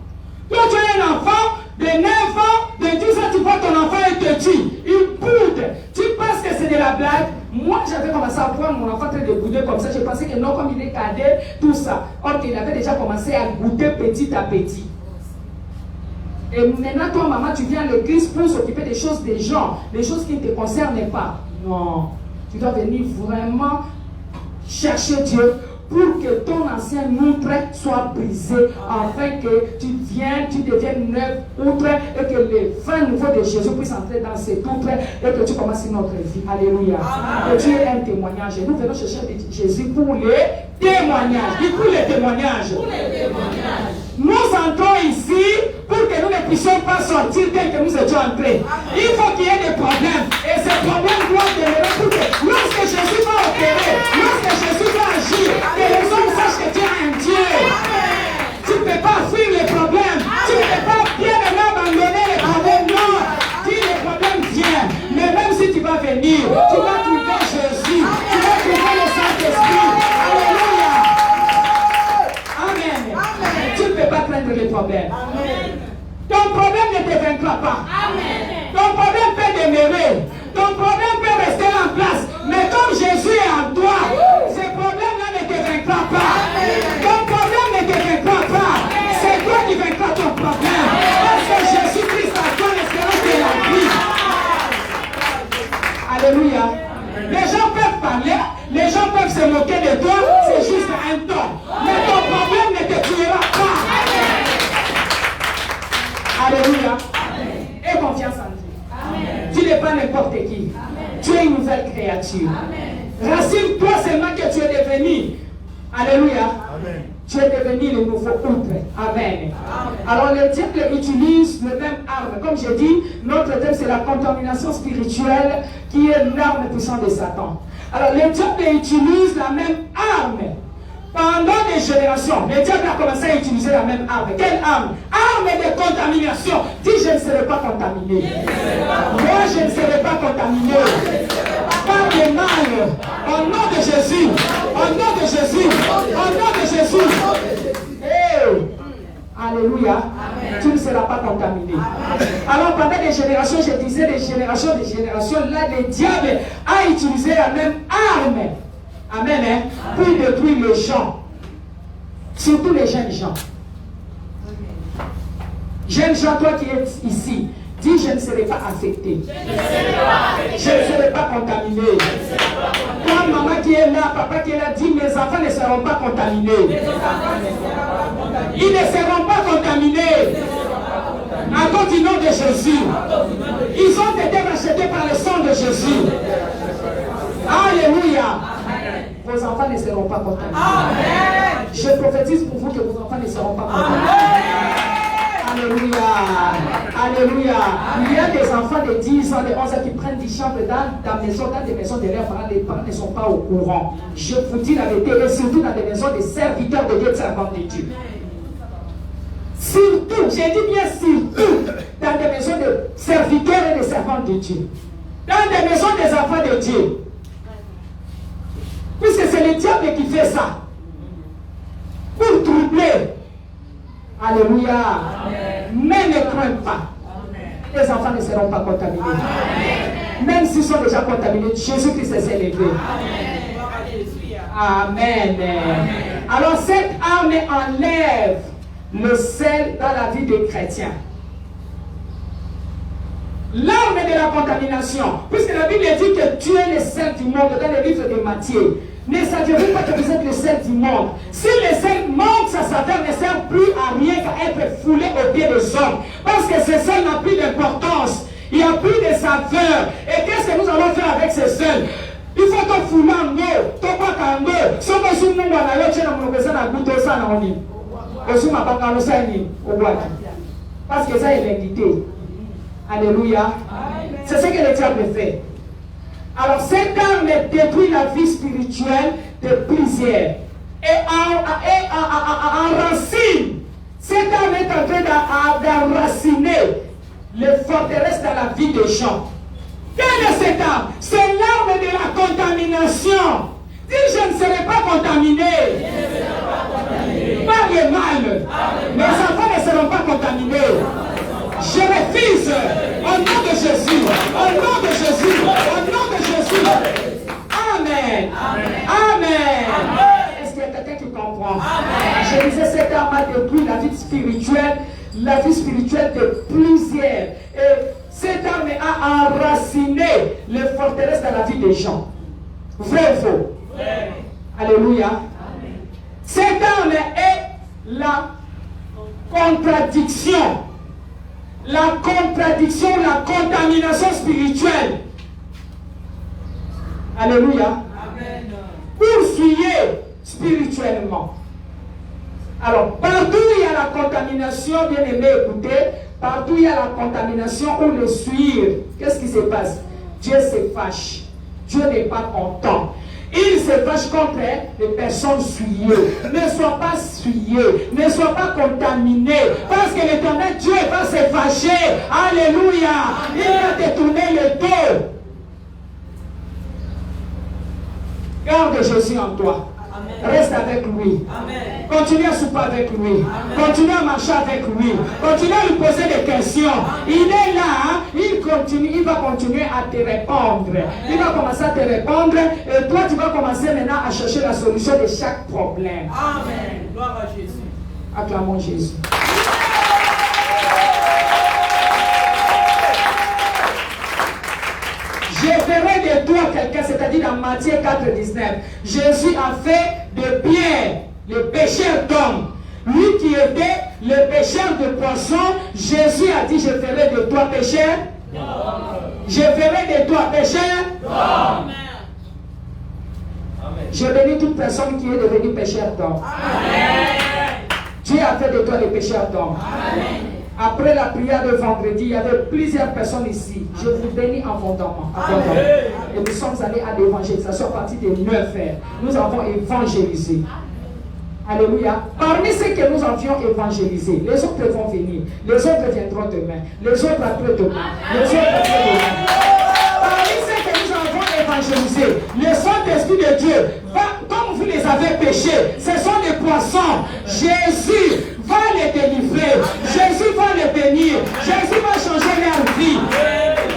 [SPEAKER 3] Toi, tu as un enfant de 9 ans, de 10 ans, tu vois ton enfant et te tue. Il boude. Tu penses que c'est de la blague? Moi, j'avais commencé à voir mon enfant en train de bouder comme ça. Je pensais que non, comme il est cadet, tout ça. Or qu'il avait déjà commencé à goûter petit à petit. Et maintenant, toi, maman, tu viens à l'église pour s'occuper des choses des gens, des choses qui ne te concernent pas. Non. Tu dois venir vraiment chercher Dieu pour que ton ancien outre soit brisé, afin que tu deviennes neuf outre et que le vin nouveau de Jésus puisse entrer dans cet outre et que tu commences une autre vie. Alléluia. Que tu aies un témoignage. Et nous venons chercher Jésus pour les témoignages. Dis pour les témoignages. Pour les témoignages. Nous entrons ici pour que nous ne puissions pas sortir tel que nous étions entrés. Il faut qu'il y ait des problèmes. Et ces problèmes doivent demeurer pour que lorsque Jésus va opérer, lorsque Jésus va agir, que les hommes sachent que tu es un Dieu. Tu ne peux pas fuir les problèmes. Tu ne peux pas bien abandonner les problèmes. Non. Si les problèmes viennent, mais même si tu vas venir, tu vas trouver Jésus. Tu vas trouver le Saint-Esprit. Alléluia. Amen. Tu ne peux pas craindre les problèmes. Amen. Ton problème ne te vaincra pas. Amen. Ton problème peut demeurer. Ton problème peut rester en place. Mais comme Jésus est en toi, ce problème-là ne te vaincra pas. Amen. Ton problème ne te vaincra pas. C'est toi qui vaincras ton problème. Parce que Jésus-Christ a toi l'espérance de la vie. Alléluia. Les gens peuvent parler, les gens peuvent se moquer de toi, c'est juste un temps. Mais ton problème ne te tuera pas. Alléluia. Aie confiance en Dieu. Amen. Tu n'es pas n'importe qui. Amen. Tu es une nouvelle créature. Rassure-toi seulement que tu es devenu. Alléluia. Amen. Tu es devenu le nouveau outre. Amen. Amen. Alors le diable utilise le même arme. Comme j'ai dit, notre thème c'est la contamination spirituelle qui est l'arme puissante de Satan. Alors le diable utilise la même arme. Pendant des générations, le diable a commencé à utiliser la même arme. Quelle arme? Arme de contamination. Dis, je ne serai pas contaminé. Moi, je ne serai pas contaminé. Par le mal. Au nom de Jésus. Au nom de Jésus. Au nom de Jésus. Hey. Alléluia. Amen. Tu ne seras pas contaminé. Amen. Alors pendant des générations, je disais des générations, là le diable a utilisé la même arme. Amen, hein? Pour détruire les gens. Surtout les jeunes gens. Jeunes gens, toi qui es ici, dis je ne serai pas affecté. Je ne serai pas contaminé. Toi, maman qui est là, papa qui est là, dis mes enfants ne seront pas contaminés. Ils ne seront pas contaminés. À cause du nom de Jésus. Ils ont été rachetés par le sang de Jésus. Alléluia. Vos enfants ne seront pas contaminés. Amen. Je prophétise pour vous que vos enfants ne seront pas contaminés. Alléluia. Alléluia. Il y a des enfants de 10 ans, de 11 ans qui prennent des chambres dans des maisons de leurs parents. Les parents ne sont pas au courant. Je vous dis la vérité, et surtout dans des maisons de serviteurs de Dieu, de servants de Dieu. Surtout, j'ai dit bien surtout, dans des maisons de serviteurs et de servants de Dieu. Dans des maisons des enfants de Dieu. Puisque c'est le diable qui fait ça. Pour troubler. Alléluia. Amen. Mais ne crains pas. Amen. Les enfants ne seront pas contaminés. Amen. Même s'ils sont déjà contaminés, Jésus-Christ s'est élevé. Amen. Amen. Alors cette arme enlève le sel dans la vie des chrétiens. L'arme de la contamination. Puisque la Bible dit que tu es le sel du monde dans le livre de Matthieu. Ne saviez-vous pas que vous êtes le sel du monde? Si le sel manque sa saveur, ne sert plus à rien qu'à être foulé aux pieds des hommes. Parce que ce sel n'a plus d'importance. Il n'y a plus de saveur. Et qu'est-ce que nous allons faire avec ce sel? Il faut que fouler en eau. Tu pas qu'en eau. Si on est sur nous, on a l'autre, on a goûté ça dans le lit. Parce que ça est l'invité. Alléluia. C'est ce que le diable fait. Alors cette arme détruit la vie spirituelle de plusieurs. Et enracine. Cette arme est en train d'enraciner les forteresses dans la vie des gens. Quelle est cette arme? C'est l'arme de la contamination. Dis, je ne serai pas contaminé par le mal. Mes enfants ne seront pas contaminés. Je refuse au nom de Jésus. Au nom de Jésus. Au nom de Jésus. Amen. Amen. Est-ce qu'il y a quelqu'un qui comprend? Je disais, cette arme a détruit la vie spirituelle de plusieurs. Et cette arme a enraciné les forteresses dans la vie des gens. Vrai ou faux? Ouais. Alléluia. Amen. Cette arme est la contradiction, la contamination spirituelle. Alléluia. Amen. Poursuivez spirituellement. Alors, partout où il y a la contamination, bien aimé, écoutez, partout où il y a la contamination ou le suivre, qu'est-ce qui se passe? Dieu se fâche. Dieu n'est pas content. Il se fâche contre les personnes souillées. Ne sois pas souillé. Ne sois pas contaminé. Parce que l'Éternel Dieu va se fâcher. Alléluia. Il va te tourner le dos. Garde Jésus en toi. Amen. Reste avec lui. Amen. Continue à souper avec lui. Amen. Continue à marcher avec lui. Amen. Continue à lui poser des questions. Amen. Il est là, il va continuer à te répondre. Amen. Il va commencer à te répondre et toi tu vas commencer maintenant à chercher la solution de chaque problème. Amen. Gloire à Jésus. Acclamons Jésus. Je ferai de toi quelqu'un, c'est-à-dire dans Matthieu 4,19. Jésus a fait de Pierre le pécheur d'homme. Lui qui était le pécheur de poissons, Jésus a dit, je ferai de toi pécheur. Je ferai de toi pécheur. Je bénis toute personne qui est devenue pécheur d'homme. Dieu a fait de toi le pécheur d'homme. Après la prière de vendredi, il y avait plusieurs personnes ici. Je vous bénis abondamment. Et nous sommes allés à l'évangélisation à partir de 9h. Nous avons évangélisé. Alléluia. Parmi ceux que nous avions évangélisés, les autres vont venir. Les autres viendront demain. Les autres après-demain. Les autres après-demain. Parmi ceux que nous avons évangélisés, le Saint-Esprit de Dieu, comme vous les avez péchés, ce sont des poissons. Jésus va les délivrer. Jésus va les bénir. Jésus va changer leur vie.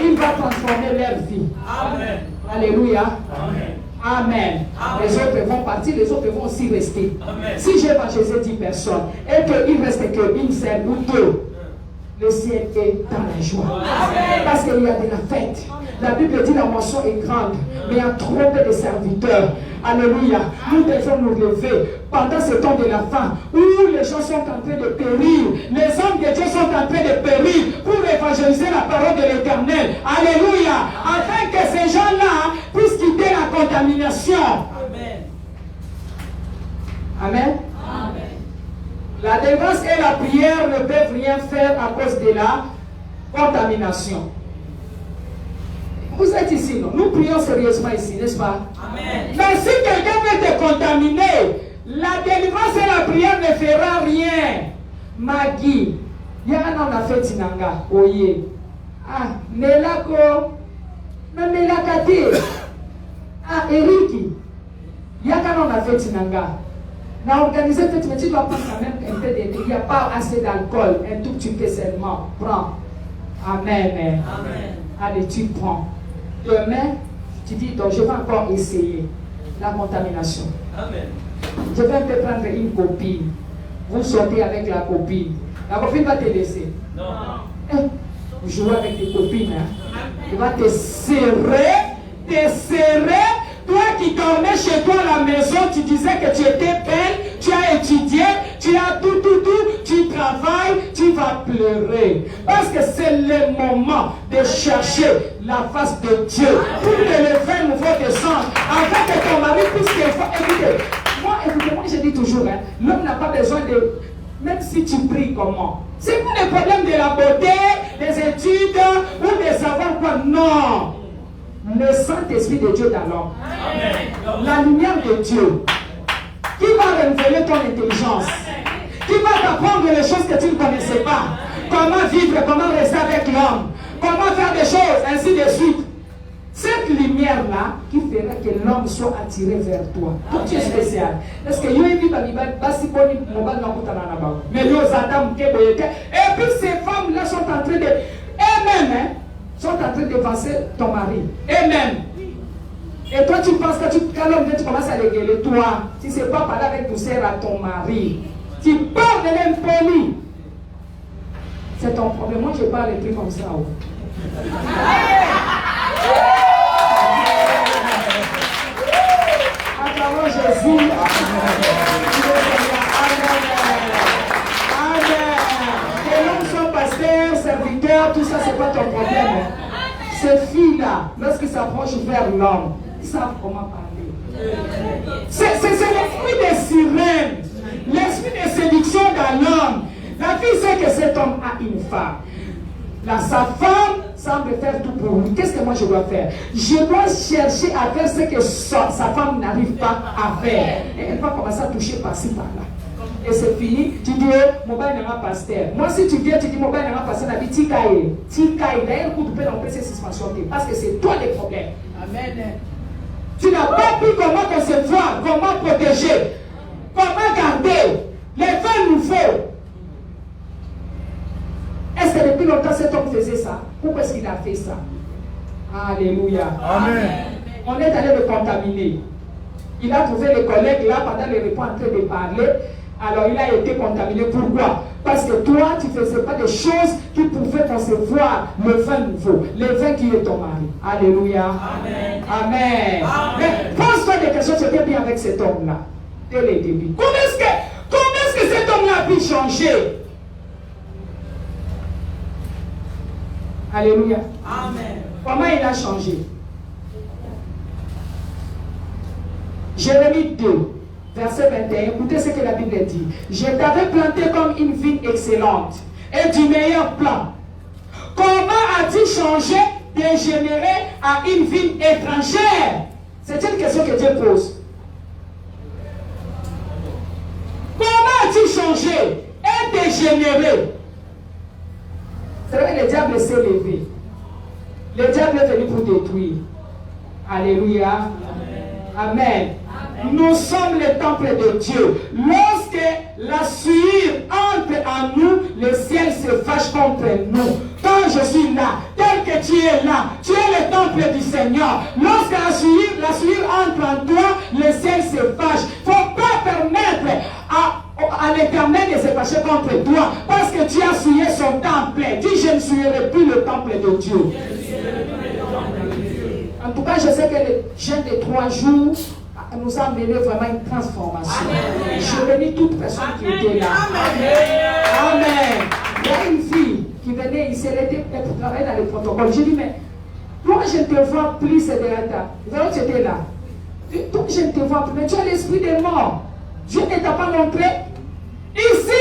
[SPEAKER 3] Il va transformer leur vie. Amen. Alléluia. Amen. Amen. Les autres vont partir, les autres vont aussi rester. Amen. Si j'ai évangélisé 10 personnes et qu'il ne reste qu'une seule ou deux, le ciel est dans la joie. Amen. Parce qu'il y a de la fête. La Bible dit la moisson est grande, mais il y a trop peu de serviteurs. Alléluia. Nous devons nous lever pendant ce temps de la fin où les gens sont en train de périr. Les hommes de Dieu sont en train de périr pour évangéliser la parole de l'Éternel. Alléluia. Afin que ces gens-là puissent quitter la contamination. Amen. Amen. Amen. La délivrance et la prière ne peuvent rien faire à cause de la contamination. Vous êtes ici, non? Nous prions sérieusement ici, n'est-ce pas? Amen. Mais si quelqu'un veut te contaminer, la délivrance et la prière ne fera rien. Magui, il y a un homme qui a fait Tinanga, Oye. Ah, Melako, Melakati. Ah, Eriki, il y a un homme qui a fait Tinanga. On a organisé cette mais tu dois prendre quand même un peu de. Il n'y a pas assez d'alcool, un tout petit peu seulement. Prends. Amen. Amen. Allez, tu prends. Demain, tu dis, donc je vais encore essayer la contamination. Amen. Je vais un peu prendre une copine. Vous sortez avec la copine. La copine va te laisser. Non. Vous jouez avec tes copines. Hein? Elle va te serrer. Toi qui dormais chez toi à la maison, tu disais que tu étais belle, tu as étudié, tu as tout, tu travailles, tu vas pleurer. Parce que c'est le moment de chercher la face de Dieu pour te lever un nouveau descente, afin que ton mari puisse te faire. Écoutez, moi je dis toujours, hein, l'homme n'a pas besoin de. Même si tu pries comment. C'est pas le problème de la beauté, des études ou des savoirs quoi. Non. le Saint-Esprit de Dieu dans l'homme. La lumière de Dieu qui va révéler ton intelligence, qui va t'apprendre les choses que tu ne connaissais pas. Comment vivre, comment rester avec l'homme, comment faire des choses, ainsi de suite. Cette lumière-là qui fera que l'homme soit attiré vers toi. Toi, tu es spécial. Parce que et puis ces femmes-là sont en train de... Elles-mêmes, sont en train de passer ton mari. Elles-mêmes. Et toi, tu penses que quand l'homme vient, tu commences à l'égaler. Toi, si ce n'est pas parler avec douceur à ton mari, tu parles de l'impoli. C'est ton problème. Moi, je parle plus comme ça. Acclamons Jésus. Amen. Que l'homme soit pasteur, serviteur, tout ça, c'est pas ton problème. Ces filles-là, lorsqu'ils s'approchent vers l'homme, ils savent comment parler. C'est l'esprit des sirènes, l'esprit de séduction dans l'homme. La fille sait que cet homme a une femme. Là, sa femme semble faire tout pour lui. Qu'est-ce que moi je dois faire? Je dois chercher à faire ce que sa femme n'arrive pas à faire. Et elle va commencer à toucher par-ci, par-là. Et c'est fini. Tu dis, mon bain n'est pas pasteur. Moi, si tu viens, tu dis, mon bain n'est pas pasteur, tu dis, Tikaï. D'ailleurs, tu peux l'empêcher cette suspension. Parce que c'est toi le problème. Amen. Tu n'as pas pu comment concevoir, comment protéger, comment garder. Les faits nous faut. Est-ce que depuis longtemps cet homme faisait ça? Pourquoi est-ce qu'il a fait ça? Alléluia. Amen. On est allé le contaminer. Il a trouvé les collègues là pendant les repas en train de parler. Alors il a été contaminé. Pourquoi? Parce que toi, tu ne faisais pas des choses qui pouvaient concevoir le vin nouveau. Le vin qui est ton mari. Alléluia. Amen. Amen. Amen. Mais pose-toi des questions, tu étais bien avec cet homme-là. Dès le début. Comment est-ce que cet homme-là a pu changer? Alléluia. Amen. Comment il a changé? Jérémie 2, verset 21. Écoutez ce que la Bible dit. Je t'avais planté comme une vigne excellente et du meilleur plan. Comment as-tu changé, dégénéré à une vigne étrangère? C'est une question que Dieu pose. Comment as-tu changé et dégénéré? C'est vrai que le diable s'est levé. Le diable est venu pour détruire. Alléluia. Amen. Amen. Nous sommes le temple de Dieu. Lorsque la sueur entre en nous, le ciel se fâche contre nous. Quand je suis là, tel que tu es là, tu es le temple du Seigneur. Lorsque la sueur entre en toi, le ciel se fâche. Il ne faut pas permettre à l'Éternel de se fâcher contre toi, parce que tu as souillé son temple. Dis, je ne souillerai plus le temple de Dieu. En tout cas, je sais que le jeûne de 3 jours nous a mené vraiment une transformation. Amen. Je bénis toute personne qui était là. Amen. Amen. Il y a une fille qui venait ici, elle était pour travailler dans le protocole. J'ai dit, mais toi, je ne te vois plus, c'est de la tu étais là. Toi, je ne te vois plus, mais tu as l'esprit des morts. Dieu ne t'a pas montré. Ici,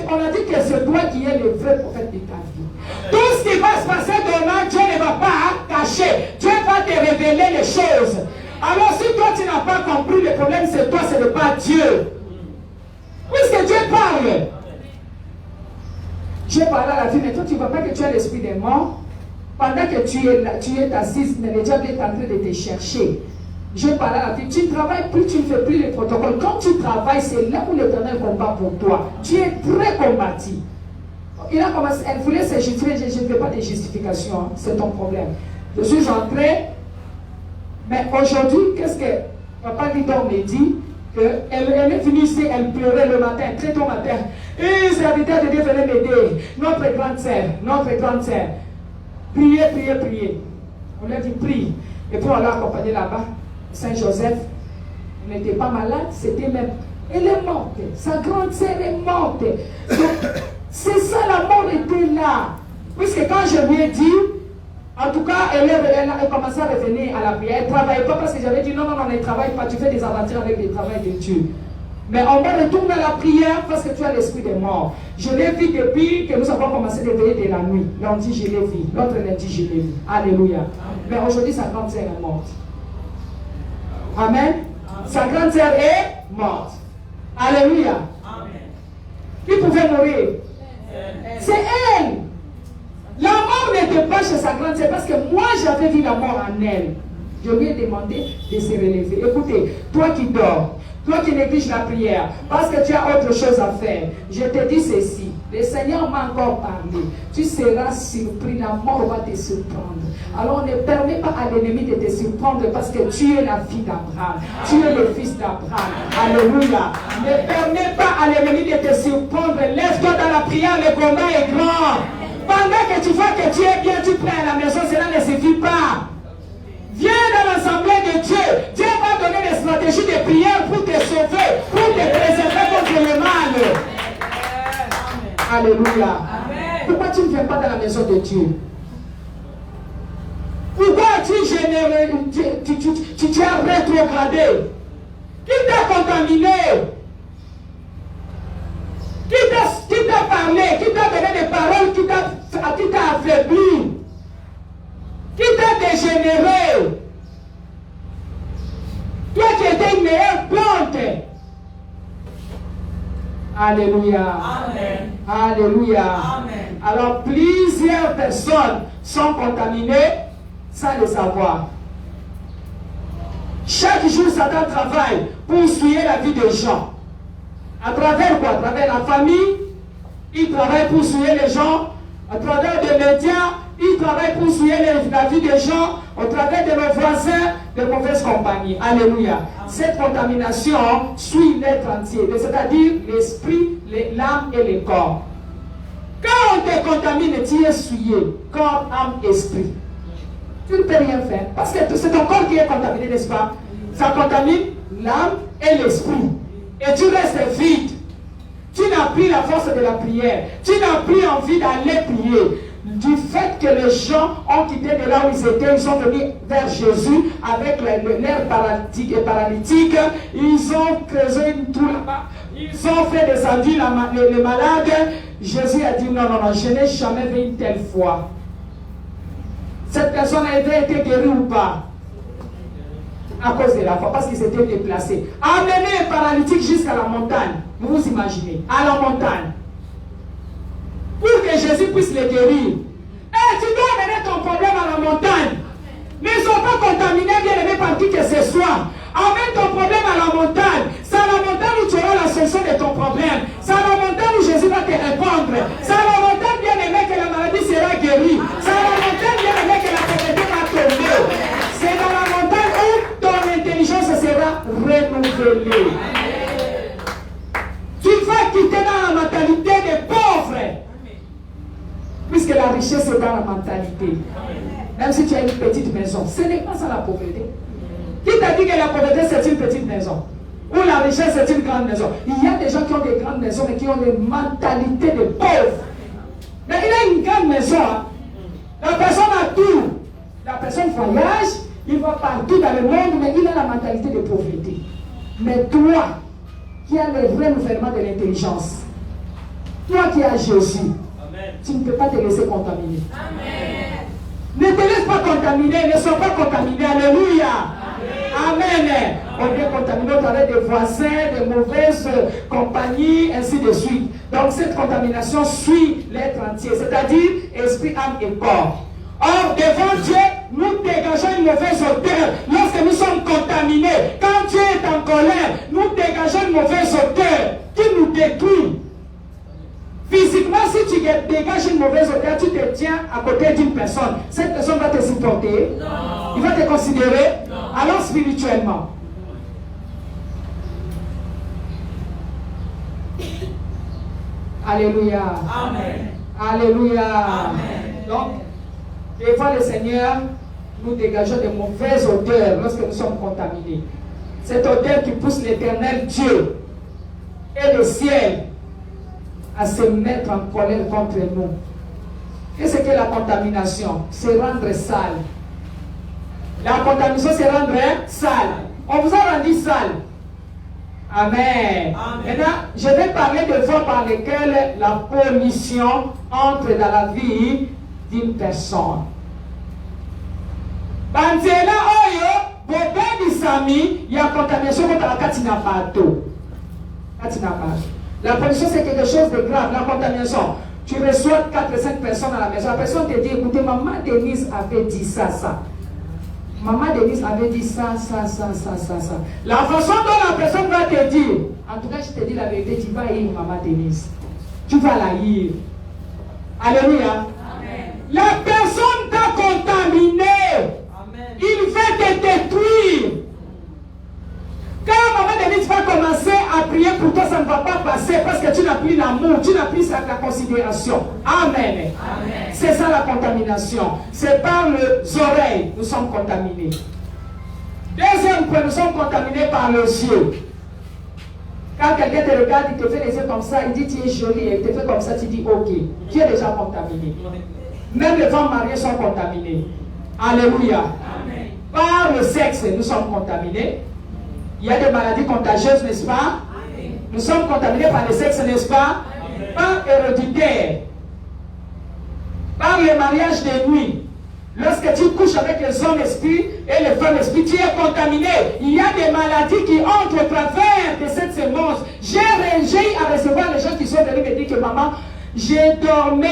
[SPEAKER 3] on a dit que c'est toi qui es le vrai prophète de ta vie. Tout ce qui va se passer demain, Dieu ne va pas cacher. Dieu va te révéler les choses. Alors si toi tu n'as pas compris, le problème c'est toi, ce n'est pas Dieu. Puisque Dieu parle. Dieu parle à la vie, mais toi tu ne vois pas que tu as l'esprit des morts. Pendant que tu es assise, mais le diable est en train de te chercher. Je parle à la vie, tu ne travailles plus, tu ne fais plus les protocoles. Quand tu travailles, c'est là où l'Éternel combat pour toi. Tu es très combattu. Il a commencé, elle voulait se justifier, je ne fais pas de justification, hein, c'est ton problème. Je suis entré, mais aujourd'hui, qu'est-ce que Papa Lidor me dit? Elle est venue ici, elle pleurait le matin, très tôt matin. Et serviteur de Dieu venait m'aider, notre grande sœur. Priez. On lui a dit prie. Et puis on l'a accompagné là-bas. Saint-Joseph n'était pas malade, c'était même. Elle est morte, sa grande sœur est morte. Donc, c'est ça, la mort était là. Puisque quand je lui ai dit, en tout cas, elle a commencé à revenir à la prière. Elle ne travaille pas parce que j'avais dit non, ne travaille pas, tu fais des aventures avec le travail de Dieu. Mais on va retourner à la prière parce que tu as l'esprit des morts. Je l'ai vu depuis que nous avons commencé à veiller de la nuit. Lundi, je l'ai vu. L'autre lundi, je l'ai vu. Alléluia. Amen. Mais aujourd'hui, sa grande sœur est morte. Amen. Sa grande sœur est morte. Alléluia. Qui pouvait mourir? C'est elle. La mort n'était pas chez sa grande sœur parce que moi j'avais vu la mort en elle. Je lui ai demandé de se relever. Écoutez, toi qui dors, toi qui négliges la prière, parce que tu as autre chose à faire, je te dis ceci. Le Seigneur m'a encore parlé. Tu seras surpris, la mort va te surprendre. Alors ne permets pas à l'ennemi de te surprendre parce que tu es la fille d'Abraham. Tu es le fils d'Abraham. Alléluia. Ne permets pas à l'ennemi de te surprendre. Lève-toi dans la prière, le combat est grand. Pendant que tu vois que tu es bien, tu pries à la maison, cela ne suffit pas. Viens dans l'assemblée de Dieu. Dieu va donner des stratégies de prière pour te sauver, pour te préserver contre le mal. Alléluia. Amen. Pourquoi tu ne viens pas dans la maison de Dieu? Pourquoi tu as rétrogradé? Qui t'a contaminé? Qui t'a parlé? Qui t'a donné des paroles? Qui t'a affaibli? Qui t'a dégénéré? Toi qui étais une meilleure plante. Alléluia. Amen. Alléluia. Amen. Alors plusieurs personnes sont contaminées sans le savoir. Chaque jour, Satan travaille pour souiller la vie des gens. À travers quoi? À travers la famille, il travaille pour souiller les gens. À travers des médias, il travaille pour souiller la vie des gens. Au travers de nos voisins, de mauvaises compagnies. Alléluia. Cette contamination suit l'être entier, c'est-à-dire l'esprit, l'âme et le corps. Quand on te contamine, tu es souillé, corps, âme, esprit. Tu ne peux rien faire. Parce que c'est ton corps qui est contaminé, n'est-ce pas? Ça contamine l'âme et l'esprit. Et tu restes vide. Tu n'as plus la force de la prière. Tu n'as plus envie d'aller prier. Du fait que les gens ont quitté de là où ils étaient, ils sont venus vers Jésus avec l'air paralytique. Ils ont creusé une trou là-bas. Ils ont fait descendre les malades. Jésus a dit non, je n'ai jamais vu une telle foi. Cette personne avait été guérie ou pas? À cause de la foi, parce qu'ils s'étaient déplacés. Amener les paralytiques jusqu'à la montagne. Vous vous imaginez? À la montagne. Pour que Jésus puisse les guérir. Tu dois amener ton problème à la montagne. Ne sois pas contaminé, bien aimé, par qui que ce soit. Amène ton problème à la montagne. C'est à la montagne où tu auras la solution de ton problème. C'est à la montagne où Jésus va te répondre. C'est à la montagne, bien aimé, que la maladie sera guérie. C'est à la montagne, bien aimé, que la pauvreté va tomber. C'est dans la montagne où ton intelligence sera renouvelée. Tu vas quitter dans la mentalité des pauvres. Puisque la richesse est dans la mentalité. Même si tu as une petite maison, ce n'est pas ça la pauvreté. Qui t'a dit que la pauvreté c'est une petite maison? Ou la richesse c'est une grande maison? Il y a des gens qui ont des grandes maisons mais qui ont des mentalités de pauvres. Mais il a une grande maison. Hein? La personne a tout. La personne voyage, il va partout dans le monde, mais il a la mentalité de pauvreté. Mais toi, qui as le renouvellement de l'intelligence, toi qui as Jésus, tu ne peux pas te laisser contaminer. Amen. Ne te laisse pas contaminer, ne sois pas contaminé. Alléluia. Amen. On est contaminé au travers des voisins, de mauvaises compagnies, ainsi de suite. Donc cette contamination suit l'être entier, c'est-à-dire esprit, âme et corps. Or, devant Dieu, nous dégageons une mauvaise odeur. Lorsque nous sommes contaminés, quand Dieu est en colère, nous dégageons une mauvaise odeur qui nous détruit. Physiquement, si tu dégages une mauvaise odeur, tu te tiens à côté d'une personne. Cette personne va te supporter. Non. Il va te considérer. Non. Alors spirituellement. Alléluia. Amen. Alléluia. Amen. Donc, des fois le Seigneur, nous dégageons de mauvaises odeurs lorsque nous sommes contaminés. Cette odeur qui pousse l'Éternel Dieu et le ciel à se mettre en colère contre nous. Qu'est-ce que la contamination? C'est rendre sale. La contamination, c'est rendre sale. On vous a rendu sale. Amen. Amen. Maintenant, je vais parler de voies par lesquelles la pollution entre dans la vie d'une personne. Banzela oyo, bobé bisami, il y a contamination contre la katina bateau. Katina bateau. La pollution, c'est quelque chose de grave, la contamination. Tu reçois 4 ou 5 personnes à la maison. La personne te dit, écoutez, maman Denise avait dit ça. Maman Denise avait dit ça. La façon dont la personne va te dire, en tout cas, je te dis la vérité, tu vas haïr maman Denise. Tu vas la haïr. Alléluia. Amen. La personne t'a contaminé. Amen. Il va te détruire. Quand maman Denise va commencer à prier pour toi, ça ne va pas passer parce que tu n'as plus l'amour, tu n'as plus la considération. Amen. Amen. C'est ça la contamination. C'est par les oreilles nous sommes contaminés. Deuxième point, nous sommes contaminés par les yeux. Quand quelqu'un te regarde, il te fait les yeux comme ça, il dit tu es jolie, et il te fait comme ça, tu dis ok. Tu es déjà contaminé. Même les femmes mariées sont contaminées. Alléluia. Amen. Par le sexe, nous sommes contaminés. Il y a des maladies contagieuses, n'est-ce pas? Amen. Nous sommes contaminés par le sexe, n'est-ce pas? Amen. Par héréditaire. Par le mariage de nuit. Lorsque tu couches avec les hommes esprits et les femmes esprits, tu es contaminé. Il y a des maladies qui entrent au travers de cette sémence. J'ai à recevoir les gens qui sont venus me dire que maman, j'ai dormi.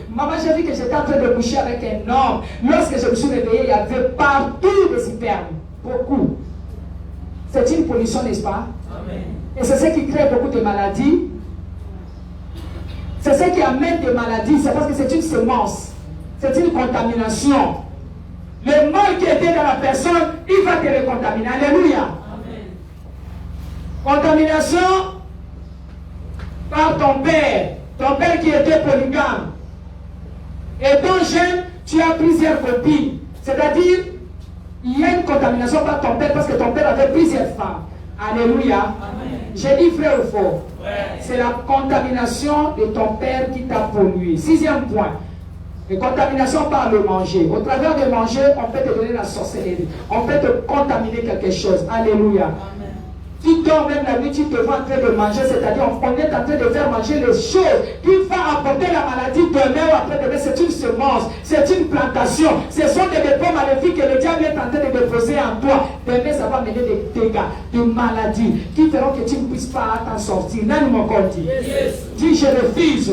[SPEAKER 3] Maman, j'ai vu que j'étais en train de coucher avec un homme. Lorsque je me suis réveillé, il y avait partout des spermes. Beaucoup. C'est une pollution, n'est-ce pas? Amen. Et c'est ce qui crée beaucoup de maladies. C'est ce qui amène des maladies. C'est parce que c'est une sémence. C'est une contamination. Le mal qui était dans la personne, il va te recontaminer. Alléluia. Amen. Contamination par ton père qui était polygame. Et ton jeune, tu as plusieurs copines. C'est-à-dire, il y a une contamination par ton père parce que ton père avait plusieurs femmes. Alléluia. J'ai dit frère ou faux. Ouais. C'est la contamination de ton père qui t'a pollué. 6e point. La contamination par le manger. Au travers de manger, on peut te donner la sorcellerie. On peut te contaminer quelque chose. Alléluia. Amen. Tu dors même la nuit, tu te vois en train de manger, c'est-à-dire on est en train de faire manger les choses qui vont apporter la maladie demain ou après-demain. C'est une semence, c'est une plantation. Ce sont des dépôts maléfiques que le diable est en train de déposer en toi. Demain, ça va mener des dégâts, des maladies qui feront que tu ne puisses pas t'en sortir. Nan mon corps dit. Dis, je refuse,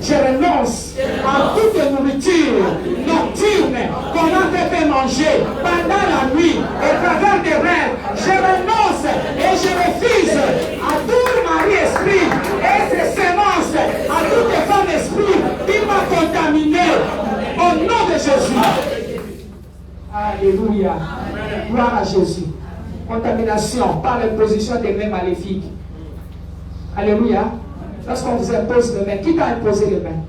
[SPEAKER 3] je renonce à toute nourriture nocturne qu'on a fait manger pendant la nuit, au travers des rêves. Je renonce et je refuse à tout mari esprit et ses semences, à toutes les femmes esprit qui m'a contaminé. Au nom de Jésus. Alléluia. Gloire à Jésus. Contamination par l'imposition des mains maléfiques. Alléluia. Lorsqu'on vous impose les mains, qui t'a imposé les mains?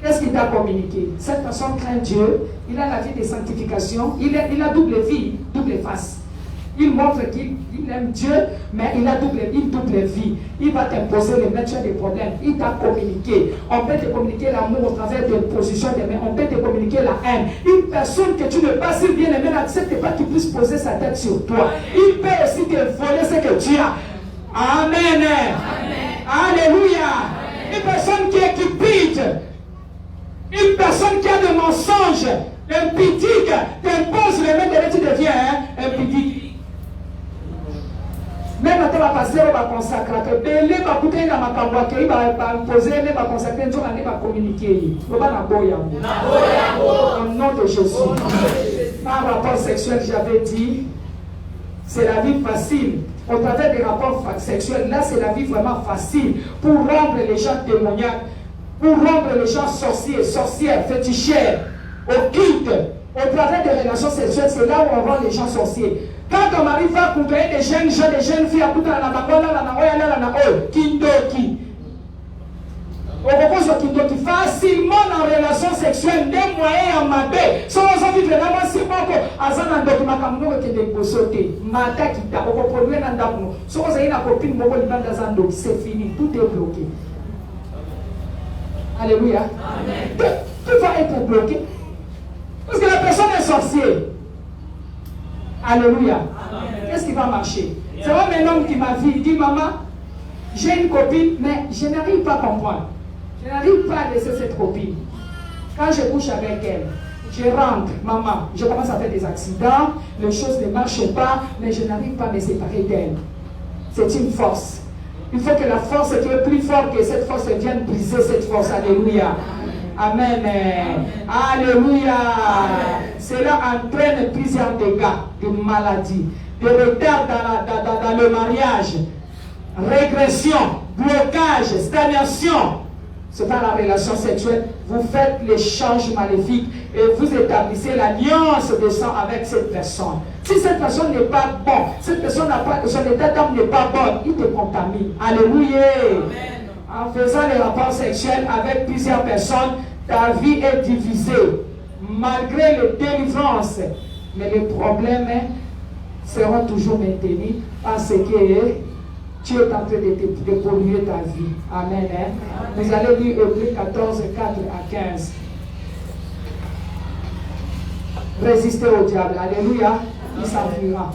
[SPEAKER 3] Qu'est-ce qu'il t'a communiqué? Cette personne craint Dieu, il a la vie de sanctification, il a double vie, double face. Il montre qu'il aime Dieu, mais il a double vie. Il va t'imposer les mains, tu as des problèmes. Il t'a communiqué. On peut te communiquer l'amour au travers de position des mains. On peut te communiquer la haine. Une personne que tu ne pas si bien aimée n'accepte pas qu'il puisse poser sa tête sur toi. Il peut aussi te voler ce que tu as. Amen. Amen. Alléluia. Amen. Une personne qui est cupide. Une personne qui a des mensonges. Impudique. T'impose les mains de tu deviens impudique. Même quand on va passer, on va consacrer. Belé va coûter dans ma camboake, il va imposer, il va consacrer, il va communiquer. Il va n'aboyer. Au nom de Jésus. Par rapport sexuel, j'avais dit, c'est la vie facile. Au travers des rapports sexuels, là, c'est la vie vraiment facile pour rendre les gens démoniaques, pour rendre les gens sorciers, sorcières, fétichères, occultes. Au travers des relations sexuelles, c'est là où on rend les gens sorciers. Quand ton mari va côtoyer des jeunes gens, des jeunes filles, à tout à la bangola, la naoya, la naoya, kindoki. Au propos de kindoki, facilement en relation sexuelle, des moyens en mabé. Sans envie vraiment, si beaucoup, azan un document comme nous qui est déposé, mata kita, au propos de l'andamu. Si vous avez une copine, vous avez un c'est fini, tout est bloqué. Alléluia. Amen. Tout va être bloqué. Parce que la personne est sorcière. Alléluia. Qu'est-ce qui va marcher? C'est moi un homme qui m'a vu, il dit maman, j'ai une copine, mais je n'arrive pas à comprendre. Je n'arrive pas à laisser cette copine. Quand je couche avec elle, Je rentre, maman, je commence à faire des accidents, les choses ne marchent pas, mais je n'arrive pas à me séparer d'elle. C'est une force. Il faut que la force qui est plus forte que cette force vienne briser cette force. Alléluia. Amen. Alléluia. Cela entraîne plusieurs dégâts, de maladies, de retard dans le mariage, régression, blocage, stagnation. C'est pas la relation sexuelle. Vous faites l'échange maléfique et vous établissez l'alliance de sang avec cette personne. Si cette personne n'est pas bonne, cette personne n'a pas, son état d'âme n'est pas bon, il te contamine. Alléluia. Amen. En faisant les rapports sexuels avec plusieurs personnes, ta vie est divisée. Malgré les délivrances. Mais les problèmes seront toujours maintenus parce que tu es en train de polluer ta vie. Amen. Vous allez lire Hébreux 14, 4 à 15. Résistez au diable. Alléluia. Il s'enfuira.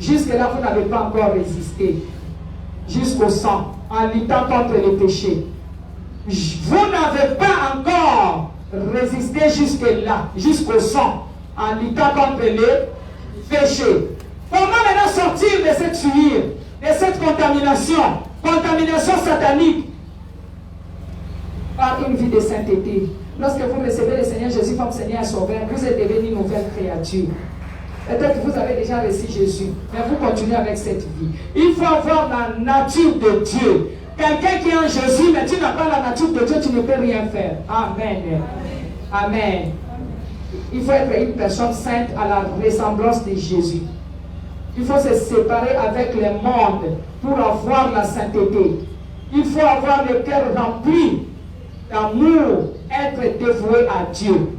[SPEAKER 3] Jusque-là, vous n'avez pas encore résisté. Jusqu'au sang. En luttant contre les péchés. Vous n'avez pas encore résisté jusque-là. Jusqu'au sang. En luttant contre les péchés. Comment maintenant sortir de cette suie? De cette contamination satanique, par une vie de sainteté. Lorsque vous recevez le Seigneur Jésus comme Seigneur Sauveur, vous êtes devenu une nouvelle créature. Peut-être que vous avez déjà reçu Jésus, mais vous continuez avec cette vie. Il faut avoir la nature de Dieu. Quelqu'un qui est en Jésus, mais tu n'as pas la nature de Dieu, tu ne peux rien faire. Amen. Amen. Il faut être une personne sainte à la ressemblance de Jésus. Il faut se séparer avec le monde pour avoir la sainteté. Il faut avoir le cœur rempli d'amour, être dévoué à Dieu.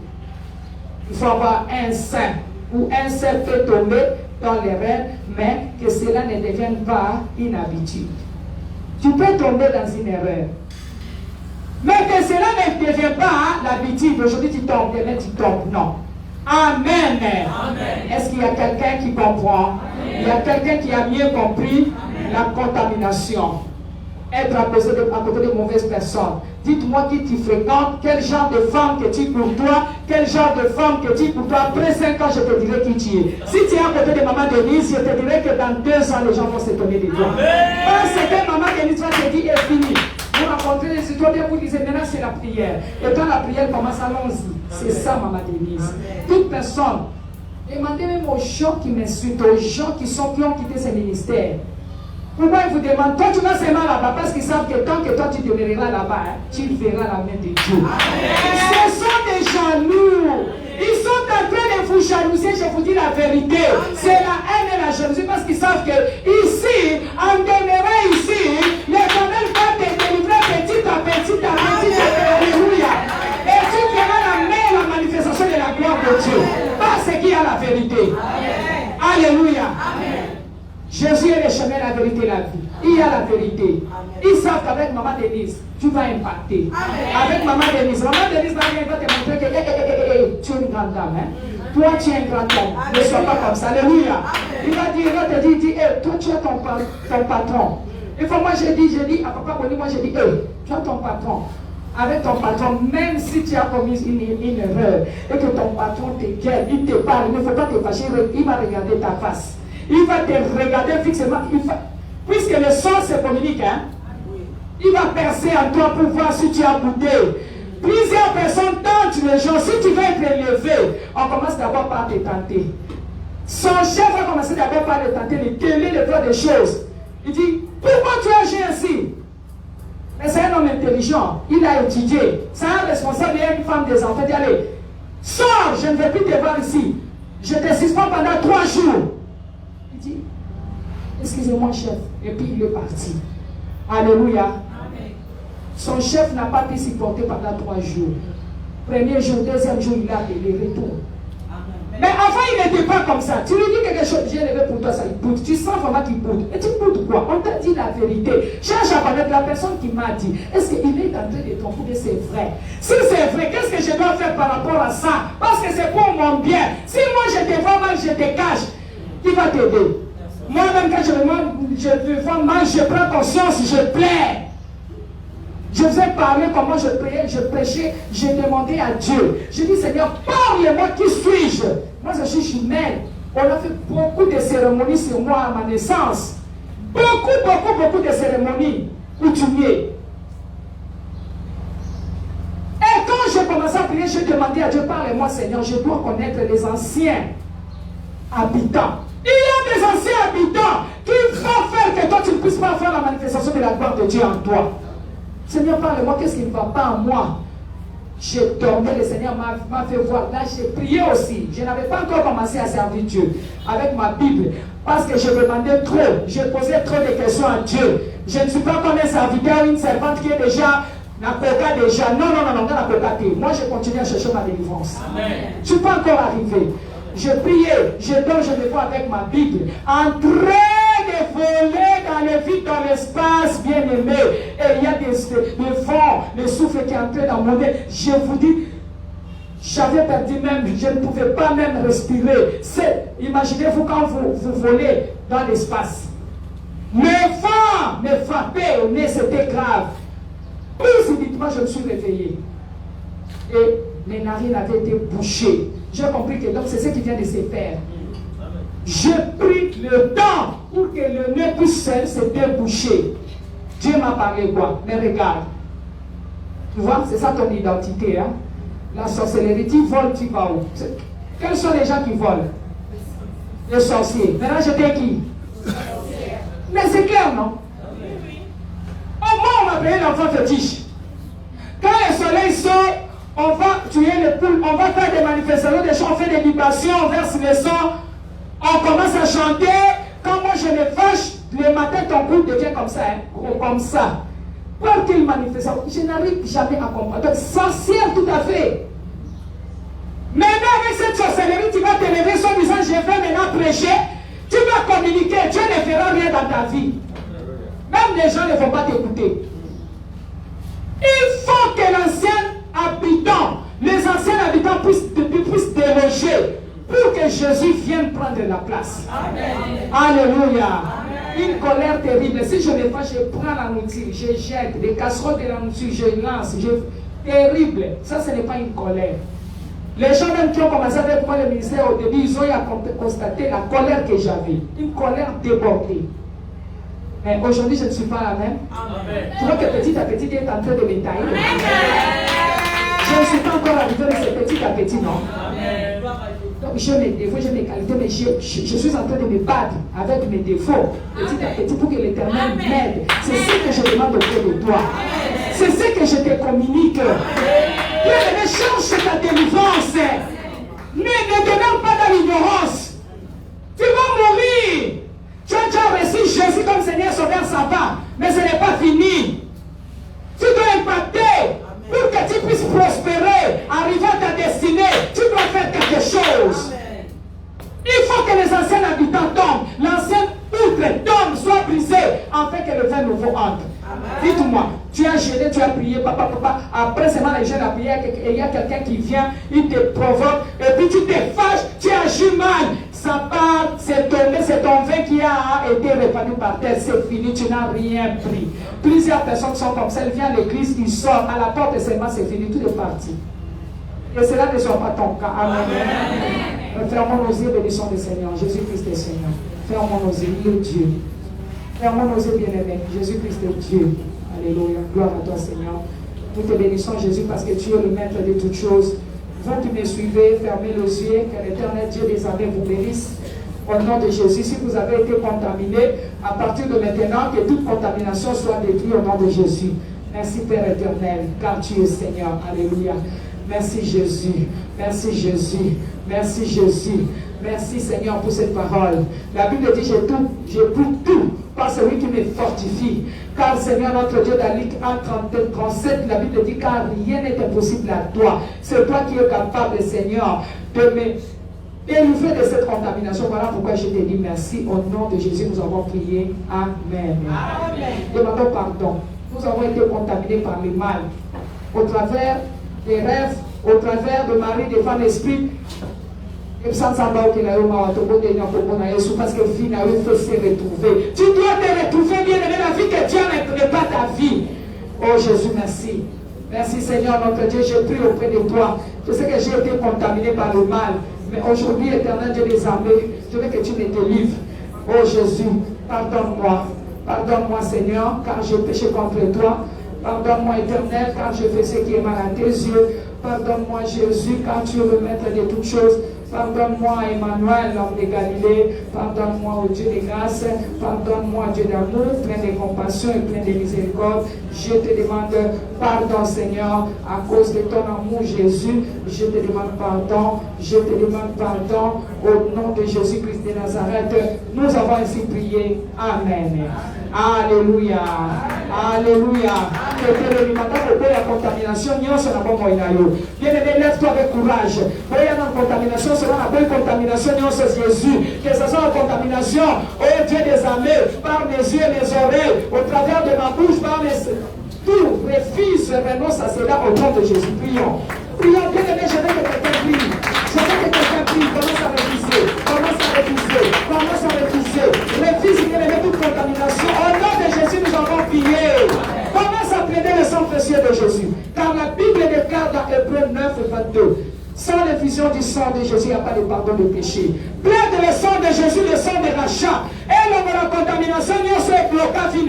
[SPEAKER 3] Il faut avoir un saint, ou un saint peut tomber dans l'erreur, mais que cela ne devienne pas une habitude. Tu peux tomber dans une erreur, mais que cela ne devienne pas l'habitude. Aujourd'hui tu tombes, demain tu tombes. Non. Amen. Amen. Est-ce qu'il y a quelqu'un qui comprend? Amen. Il y a quelqu'un qui a mieux compris? Amen. La contamination. Être à côté de mauvaises personnes. Dites-moi qui tu fréquentes, quel genre de femme que tu courtoies, quel genre de femme que tu courtoies. Après 5 ans, je te dirai qui tu es. Si tu es à côté de maman Denise, je te dirai que dans 2 ans, les gens vont s'étonner de toi. Parce que maman Denise va te dire, est fini. Vous rencontrez les citoyens, vous disez, maintenant c'est la prière. Et quand la prière commence, allons-y. C'est ça, maman Denise. Toute personne, demandez même aux gens qui m'insultent, aux gens qui ont quitté ce ministère. Pourquoi ils vous demandent, toi tu vas seulement là-bas, parce qu'ils savent que tant que toi tu demeureras là-bas, tu verras la main de Dieu. Ce sont des jaloux. Ils sont en train de vous jalouser, je vous dis la vérité. C'est la haine et la jalousie, parce qu'ils savent que ici, en demeurant ici, l'Éternel va te délivrer petit à petit, alléluia. Et tu verras la manifestation de la gloire de Dieu. Parce qu'il y a la vérité. Alléluia. Jésus est le chemin, la vérité, la vie. Il y a la vérité. Ils savent qu'avec maman Denise, tu vas impacter. Avec maman Denise va te montrer que tu es une grande dame. Toi, tu es un grand homme. Ne sois pas comme ça. Alléluia. Il va te dire, toi, tu as ton patron. Une fois, moi, j'ai dit à papa Boni, moi, j'ai dit, tu as ton patron. Avec ton patron, même si tu as commis une erreur et que ton patron te guette, il te parle, il ne faut pas te fâcher, il va regarder ta face. Il va te regarder fixement. Puisque le sang se communique, il va percer en toi pour voir si tu as goûté. Plusieurs personnes tentent les gens. Si tu veux être élevé, on commence d'abord par te tenter. Son chef va commencer d'abord par le tenter, le gueuler, le faire des choses. Il dit, pourquoi tu agis ainsi? Mais c'est un homme intelligent. Il a étudié. C'est un responsable et une femme des enfants. Il dit, allez, sors, je ne vais plus te voir ici. Je te suspends pendant 3 jours. Il dit, excusez-moi chef, et puis il est parti. Alléluia. Amen. Son chef n'a pas pu supporter pendant 3 jours. Premier jour, deuxième jour, il a appelé, retourne. Mais avant il n'était pas comme ça. Tu lui dis quelque chose, j'ai levé pour toi, ça il boude. Tu sens vraiment qu'il boude. Et tu boudes quoi? On t'a dit la vérité. Cherche à connaître la personne qui m'a dit. Est-ce qu'il est en train de tromper? C'est vrai. Si c'est vrai, qu'est-ce que je dois faire par rapport à ça? Parce que c'est pour mon bien. Si moi je te vois mal, je te cache. Qui va t'aider? Moi-même, quand je te vois mal, je prends conscience, je plaire. Je vous ai parlé comment je priais, je prêchais, j'ai demandé à Dieu. Je dis, Seigneur, parle-moi, qui suis-je? Moi, je suis jumelle. On a fait beaucoup de cérémonies sur moi à ma naissance. Beaucoup de cérémonies coutumiers. Et quand j'ai commencé à prier, j'ai demandé à Dieu, parle-moi, Seigneur, je dois connaître les anciens habitants. Il y a des anciens habitants qui vont faire que toi, tu ne puisses pas faire la manifestation de la gloire de Dieu en toi. Seigneur, parle-moi, qu'est-ce qui ne va pas en moi? J'ai dormi, le Seigneur m'a fait voir. Là, j'ai prié aussi. Je n'avais pas encore commencé à servir Dieu avec ma Bible. Parce que je demandais trop. Je posais trop de questions à Dieu. Je ne suis pas comme un serviteur, une servante qui est déjà la coca déjà. Non, dans la coca. Moi, je continue à chercher ma délivrance. Amen. Je ne suis pas encore arrivé. Je priais, je dors, je me vois avec ma Bible, en train de voler dans le vide, dans l'espace, bien aimé. Et il y a des vents, le souffle qui est entré dans mon nez. Je vous dis, j'avais perdu même, je ne pouvais pas même respirer. Imaginez-vous quand vous volez dans l'espace. Mes vents me frappaient au nez, c'était grave. Puis subitement, je me suis réveillé. Et mes narines avaient été bouchées. J'ai compris que donc c'est ce qui vient de se faire. J'ai pris le temps pour que le nez puisse se déboucher. Dieu m'a parlé quoi? Mais regarde. Tu vois, c'est ça ton identité. Hein? La sorcellerie, tu voles, tu vas où? Quels sont les gens qui volent? Les sorciers. Maintenant, j'étais qui? Mais c'est clair, non? Au moins, on m'a payé l'enfant fétiche. Quand le soleil sort, on va tuer les poules, on va faire des manifestations, des chants, on fait des libations, on verse le sang, on commence à chanter. Quand moi je me fâche, le matin ton groupe devient comme ça, hein, comme ça. Par quelle manifestation? Je n'arrive jamais à comprendre. Donc, sorcière tout à fait. Maintenant avec cette sorcellerie, tu vas te lever en disant je vais maintenant prêcher, tu vas communiquer, Dieu ne fera rien dans ta vie. Même les gens ne vont pas t'écouter. Il faut que l'ancien habitant, les anciens habitants puissent déloger pour que Jésus vienne prendre la place. Amen. Alléluia. Amen. Une colère terrible. Si je ne fais pas, je prends la nourriture, je jette les casseroles de la nourriture, je lance. Terrible. Ça, ce n'est pas une colère. Les gens même qui ont commencé avec moi le ministère au début, ils ont eu à constater la colère que j'avais. Une colère débordée. Mais aujourd'hui, je ne suis pas la même. Amen. Tu vois que petit à petit, Dieu est en train de me tailler. Je ne suis pas encore arrivé, mais c'est petit à petit, non? Amen. Donc, j'ai mes défauts, j'ai mes qualités, mais je suis en train de me battre avec mes défauts, petit à petit, pour que l'Éternel m'aide. C'est ce que je demande auprès de toi. C'est ce que je te communique. Bien-aimé, cherche ta délivrance. Ne demeure pas dans l'ignorance. Tu vas mourir. Tu as déjà reçu Jésus comme Seigneur Sauveur, ça va. Mais ce n'est pas fini. Tu dois impacter. Pour que tu puisses prospérer, arriver à ta destinée, tu dois faire quelque chose. Amen. Il faut que les anciens habitants tombent, l'ancien outre tombe, soit brisé, afin que le vin nouveau entre. Dites-moi, tu as gêné, tu as prié, papa, après seulement les jeunes ont prié, et il y a quelqu'un qui vient, il te provoque, et puis tu te fâches, tu agis mal. Ça part, c'est tombé, c'est ton vin qui a été répandu par terre, c'est fini, tu n'as rien pris. Plusieurs personnes sont comme ça, elles viennent à l'église, ils sortent, à la porte seulement c'est fini, tout est parti. Et cela ne soit pas ton cas. Amen. Fermons nos yeux, bénissons le Seigneur. Jésus-Christ est Seigneur. Fermons nos yeux, il est Dieu. Fermons nos yeux, bien-aimés. Jésus-Christ est Dieu. Alléluia. Gloire à toi, Seigneur. Nous te bénissons, Jésus, parce que tu es le maître de toutes choses. Vous qui me suivez, fermez les yeux, que l'Éternel Dieu des armées vous bénisse. Au nom de Jésus, si vous avez été contaminé, à partir de maintenant, que toute contamination soit détruite au nom de Jésus. Merci Père éternel, car tu es Seigneur. Alléluia. Merci Jésus. Merci Jésus. Merci Jésus. Merci Seigneur pour cette parole. La Bible dit, j'ai tout par celui qui me fortifie. Car Seigneur notre Dieu, dans Luc 1, 37, la Bible dit, car rien n'est impossible à toi. C'est toi qui es capable, Seigneur, de me délivrer de cette contamination. Voilà pourquoi je te dis merci. Au nom de Jésus, nous avons prié. Amen. Amen. Demandons pardon. Nous avons été contaminés par le mal. Au travers des rêves, au travers de Marie, des femmes esprits. Parce que finalement, il faut se retrouver. Tu dois te retrouver, bien aimé. La vie que Dieu n'est pas ta vie. Oh Jésus, merci. Merci Seigneur notre Dieu, je prie auprès de toi. Je sais que j'ai été contaminé par le mal, mais aujourd'hui, éternel Dieu des armées, je veux que tu me délivres. Oh Jésus, pardonne-moi. Pardonne-moi Seigneur, car j'ai péché contre toi. Pardonne-moi éternel, car je fais ce qui est mal à tes yeux. Pardonne-moi Jésus, car tu es le maître de toutes choses. Pardonne-moi Emmanuel, l'homme de Galilée. Pardonne-moi, ô Dieu de grâce. Pardonne-moi, Dieu d'amour, plein de compassion et plein de miséricorde. Je te demande pardon, Seigneur, à cause de ton amour, Jésus. Je te demande pardon. Je te demande pardon. Au nom de Jésus-Christ de Nazareth, nous avons ainsi prié. Amen. Alléluia. Alléluia. La contamination, bien-aimé, lève-toi avec courage. La contamination sera la bonne contamination, Jésus. Que ce soit la contamination, oh Dieu des armées, par mes yeux et mes oreilles, au travers de ma bouche, par mes... Tout refuse, renonce à cela au nom de Jésus. Prions. Prions, bien-aimé, je veux que quelqu'un prie. Je veux que quelqu'un prie. Commence à refuser. Commence à refuser. Commence à refuser. Refuse, bien-aimé, toute contamination. Au nom de Jésus, nous avons prié. Commence à plaider le sang précieux de Jésus. Car la Bible déclare dans Hébreux 9 et 22. Sans l'effusion du sang de Jésus, il n'y a pas de pardon de péché. Plaide le sang de Jésus, le sang de rachat. Et l'homme de la contamination, nous sommes bloqués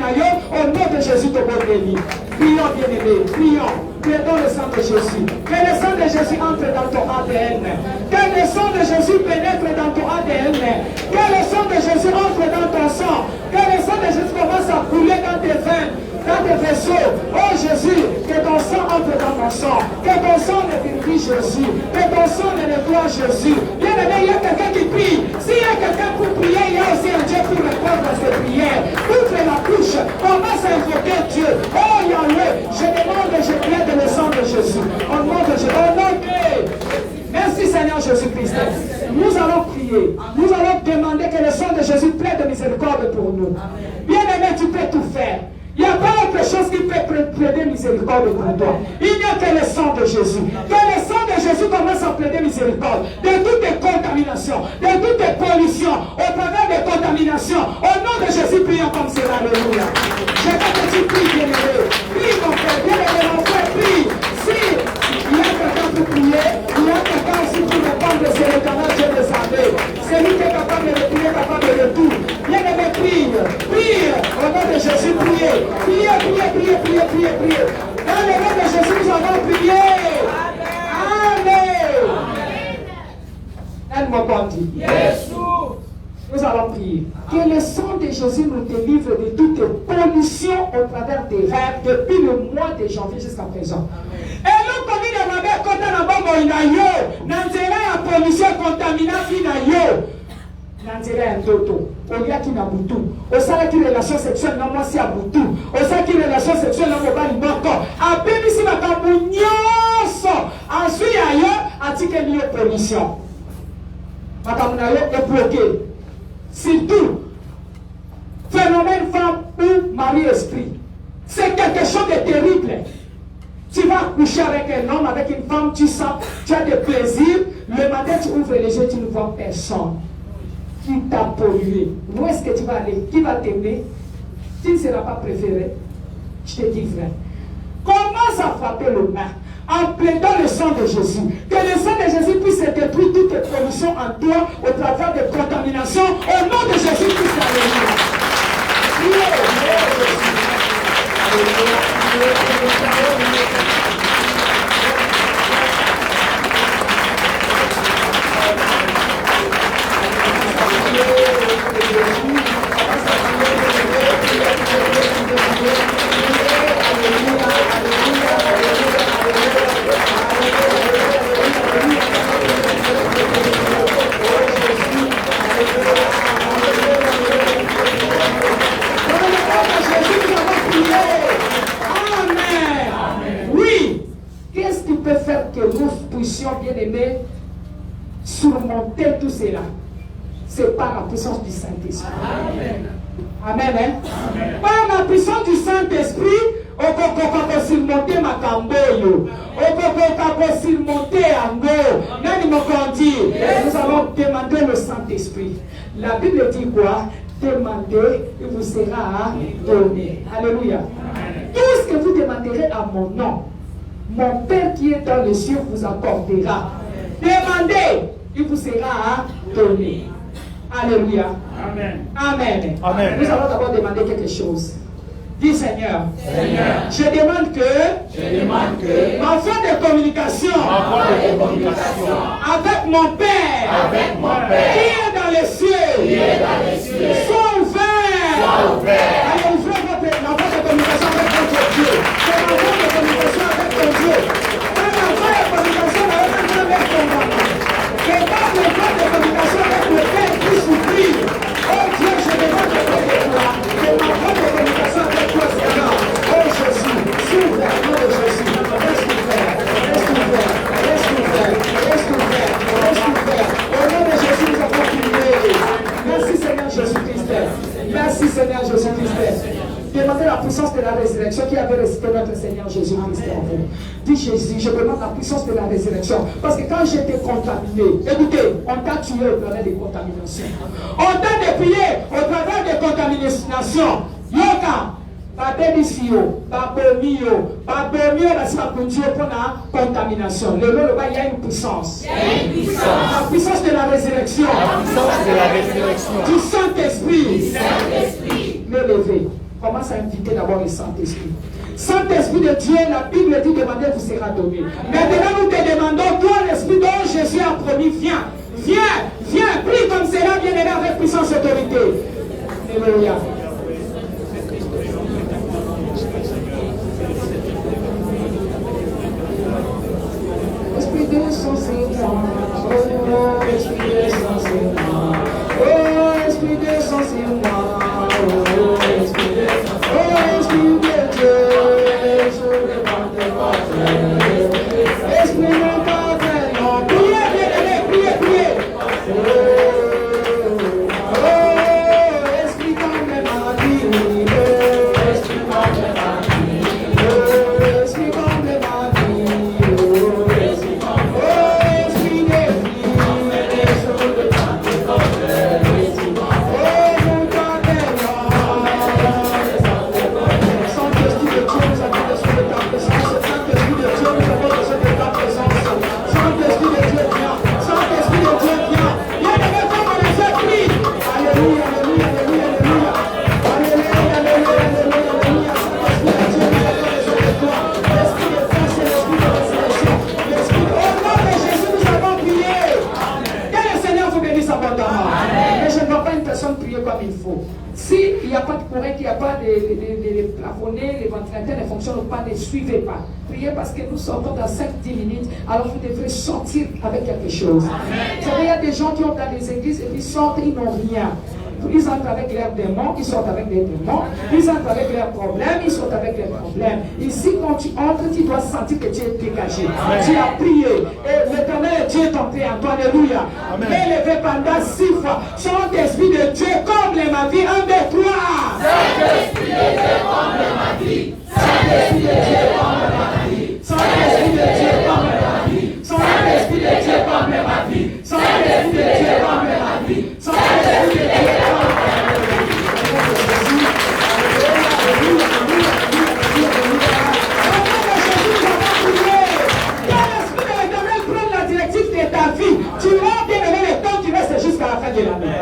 [SPEAKER 3] au nom de Jésus, ton bon béni. Prions, bien-aimés, prions. Plaidons le sang de Jésus. Que le sang de Jésus entre dans ton ADN. Que le sang de Jésus pénètre dans ton ADN. Que le sang de Jésus entre dans ton sang. Que le sang de Jésus commence à couler dans tes veines, dans tes vaisseaux. Oh Jésus, que ton sang entre dans ton sang. Que ton sang ne purifie Jésus. Que ton sang ne nettoie Jésus. Bien aimé, il y a quelqu'un qui prie. S'il y a quelqu'un pour prier, il y a aussi un Dieu pour répondre à ses prières. Ouvre la bouche. Commence à invoquer Dieu. Oh Yahweh, je demande et je plaide le sang de Jésus. Au nom de Jésus. Au nom de... Merci Seigneur Jésus-Christ. Nous allons prier. Nous allons demander que le sang de Jésus plaide miséricorde pour nous. Bien aimé, tu peux tout faire. Il n'y a pas autre chose qui peut plaider miséricorde pour toi. Il n'y a que le sang de Jésus. Que le sang de Jésus commence à plaider miséricorde de toutes les contaminations, de toutes les pollutions, au travers des contaminations. Au nom de Jésus, prions comme cela. Alléluia. Je veux que tu pries, bien-aimé. Prie, mon frère. Bien-aimé, mon frère, prie. Si il y a quelqu'un pour prier, il y a quelqu'un aussi pour répondre, c'est l'éternel Dieu des armées. C'est lui qui est capable de prier, capable de tout. Bien-aimé, prie. Prie. Au nom de Jésus, priez. Priez, priez, priez, priez, priez, priez. Dans le nom de Jésus, nous allons prier. Amen. Aide-moi pas dit. Nous allons prier. Que le sang de Jésus nous délivre de toute pollution au travers des rêves depuis le mois de janvier jusqu'à présent. Et nous, comme il y a un côté dans la pollution contaminée, Nanzela ndoto olia ki na butu osala ki relation sexuelle na mwasi ya butu osala ki relation sexuelle na mobali moko abebisi makambo nyonso azwi ya yo atikeli yo pollution makambo na yo ebloqué surtout phénomène femme ou mari esprit c'est quelque chose de terrible. Tu vas coucher avec un homme, avec une femme, tu sens, tu as des plaisirs, le matin tu ouvres les yeux, tu ne vois personne. Qui t'a pollué. Où est-ce que tu vas aller? Qui va t'aimer? Tu ne seras pas préféré. Je te dis vrai. Commence à frapper le main en plaidant le sang de Jésus. Que le sang de Jésus puisse détruire toutes les pollutions en toi au travers de contaminations. Au nom de Jésus Christ. Bien-aimé, surmonter tout cela, c'est par la puissance du Saint-Esprit. Amen. Amen. Amen. Par la puissance du Saint-Esprit, on peut surmonter ma camboyo. On peut surmonter Ango. Nous allons demander le Saint-Esprit. La Bible dit quoi? Demandez et vous sera donné. Alléluia. Tout ce que vous demanderez à mon nom, mon Père qui est dans les cieux vous accordera. Demandez, il vous sera donné. Alléluia.
[SPEAKER 1] Amen.
[SPEAKER 3] Amen.
[SPEAKER 4] Amen.
[SPEAKER 3] Nous allons d'abord demander quelque chose. Dis Seigneur, je demande que ma foi de communication avec mon Père qui est dans les cieux soit ouvert. Allez, ouvrez la voie de communication avec votre Dieu. C'est la voie de communication avec ton Dieu. Quand la voie de communication avec ton maman. Que quand la voie de communication avec le Père puisse s'ouvrir. Oh Dieu, je demande de toi. Que ma voie de communication avec toi, Seigneur. Oh Jésus, s'ouvre au nom de Jésus. Reste ouvert. Au nom de Jésus, nous avons prié. Merci Seigneur Jésus-Christ. Merci Seigneur Jésus-Christ. Demandez la puissance de la résurrection qui avait ressuscité notre Seigneur Jésus-Christ en vous. Dis Jésus, je demande la puissance de la résurrection. Parce que quand j'étais contaminé, écoutez, on t'a tué au travers des contaminations. On t'a dépouillé au travers des contaminations. Yoga, Babélisio, Babomio, la sapundio pour la contamination. Il y a une puissance. La puissance de la résurrection. Du Saint-Esprit. L'élevé. Commence à inviter d'abord le Saint-Esprit. Saint-Esprit de Dieu, la Bible dit demandez, vous sera donné. Maintenant, nous te demandons, toi, l'Esprit dont Jésus a promis, viens, prie comme cela, bien-aimé, avec puissance et autorité. Alléluia. Esprit de son Seigneur, oh, Esprit de son Seigneur, oh, Esprit de son Seigneur. Ne suivez pas. Priez parce que nous sortons dans 5-10 minutes. Alors vous devrez sortir avec quelque chose. Vous savez, il y a des gens qui ont dans les églises et puis sortent, ils n'ont rien. Ils entrent avec leurs démons, ils sortent avec les démons. Ils entrent avec leurs problèmes, ils sortent avec les problèmes. Ici, quand tu entres, tu dois sentir que tu es dégagé. Amen. Tu as prié. Et l'éternel Dieu est entré en toi. Alléluia. Élevé pendant 6 fois. Saint-Esprit de Dieu, comble ma vie. 1, 2, 3.
[SPEAKER 2] Saint-Esprit de Dieu, comble ma vie. Saint-Esprit de Dieu, comble ma vie.
[SPEAKER 3] Saint-Esprit de Dieu, comble ma vie. Saint-Esprit de Dieu, comble ma vie. Saint-Esprit de Dieu, comble ma vie. Saint-Esprit de Dieu, comble ma vie. Tu vas bien aimer le temps qui reste jusqu'à la fin de l'année.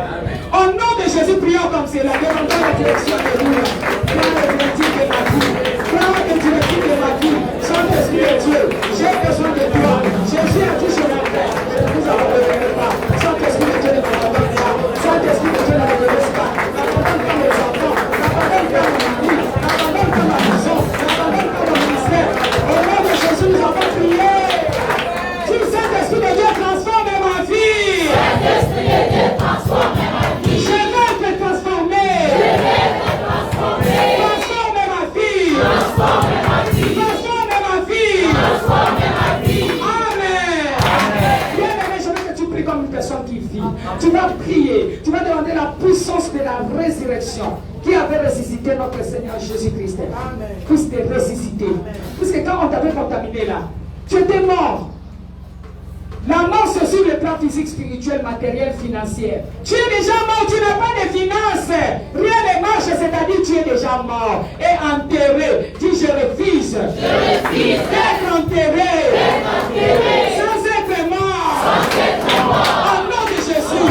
[SPEAKER 3] Au nom de Jésus, prions comme c'est la demandons la direction de nous. Prends la directive de ma vie. Prends la directive de ma vie. Saint-Esprit de Dieu, j'ai besoin de toi. Jésus a dit je l'entends. Nous avons besoin de toi. Saint-Esprit de Dieu ne m'abandonne pas. Saint-Esprit de Dieu ne me laisse pas. N'abandonne pas mes enfants. N'abandonne pas ma vie. N'abandonne pas ma maison. N'abandonne pas mon ministère. Au nom de Jésus, nous avons prié. Saint-Esprit de Dieu transforme ma vie.
[SPEAKER 2] Saint-Esprit de Dieu transforme ma vie.
[SPEAKER 3] Je vais te transformer. Transforme ma vie.
[SPEAKER 2] Transforme ma vie.
[SPEAKER 3] Transforme ma vie.
[SPEAKER 2] Transforme ma vie.
[SPEAKER 3] Amen. Bien-aimé, je veux que tu pries comme une personne qui vit. Tu vas prier. Tu vas demander la puissance de la résurrection qui avait ressuscité notre Seigneur Jésus-Christ. Puisse te ressusciter. Puisque quand on t'avait contaminé là, tu étais mort. La mort, c'est sur le plan physique, spirituel, matériel, financier. Tu es déjà mort, tu n'as pas de finances. Rien ne marche c'est-à-dire tu es déjà mort et enterré. Dis je refuse d'être enterré sans être mort. Au nom de Jésus.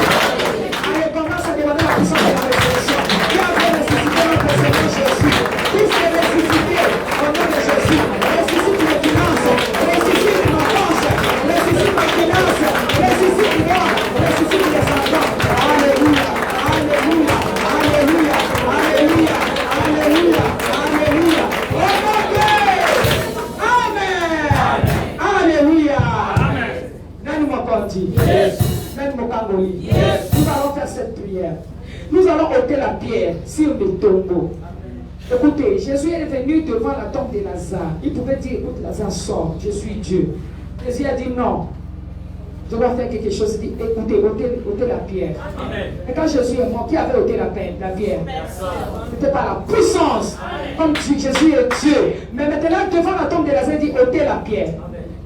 [SPEAKER 3] Allez, commence à demander la puissance de la résurrection. Qui a fait ressusciter notre Seigneur Jésus? Qui s'est ressuscité au nom de Jésus? Ressuscite mes finances, ressuscite ma force, ressuscite ma finance, ressuscite moi, ressuscite mes enfants. Alléluia, alléluia, alléluia, alléluia, alléluia, alléluia. Amen. Alléluia. Donne-moi parti. Donne-moi Camboli. Nous allons faire cette prière. Nous allons ôter la pierre sur le tombeau. Écoutez, Jésus est venu devant la tombe de Lazare. Il pouvait dire, écoute Lazare, sors, je suis Dieu. Jésus a dit non. Je dois faire quelque chose. Il dit, écoutez, ôtez la pierre. Amen. Et quand Jésus est mort, qui avait ôté la pierre? C'était par la puissance. Comme Jésus est Dieu. Mais maintenant, devant la tombe de Lazare, il dit, ôtez la pierre.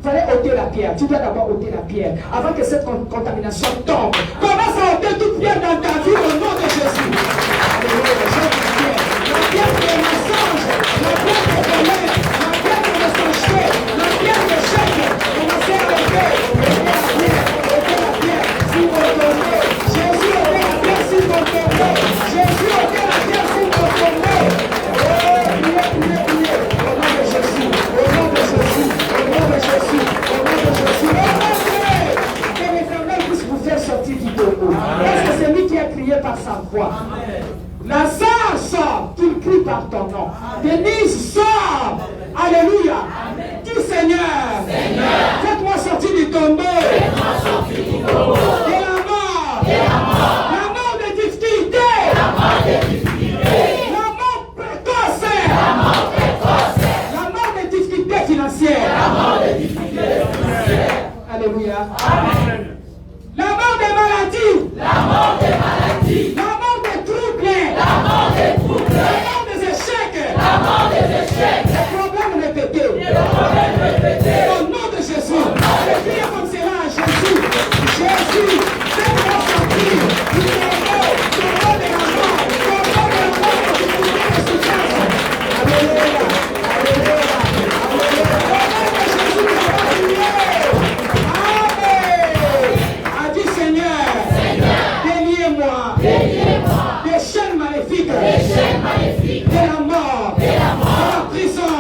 [SPEAKER 3] Il fallait ôter la pierre. Tu dois d'abord ôter la pierre avant que cette contamination tombe. Commence à ôter toute pierre dans ta vie au nom de Jésus. La pierre de mensonge, la pierre de bonheur, la pierre de mensonge, la pierre de chèque. Commencez à ôter la pierre, si vous tombez. Jésus ôtait la pierre si vous tombez. Jésus ôtait la pierre si vous tombez. Priez. Au nom de Jésus, au nom de Jésus, au nom de Jésus, au nom de Jésus. Que l'Éternel puisse vous faire sortir du tombeau. Parce que c'est lui qui a crié par sa voix. Lazare sort, qu'il crie par ton nom. Denise sort. Alléluia. Dis Seigneur, faites-moi sortir du tombeau. De la mort. La mort des difficultés. La mort précoce. La mort des difficultés financières. Alléluia. La mort des maladies. La mort des troubles. La mort des échecs. Les problèmes répétés. Au nom de Jésus. Priez comme cela à Jésus. Jésus, fais-moi sortir du tombeau de la mort, Alléluia. Alléluia. A dit Seigneur, déliez-moi des chaînes maléfiques, de la mort, de la prison,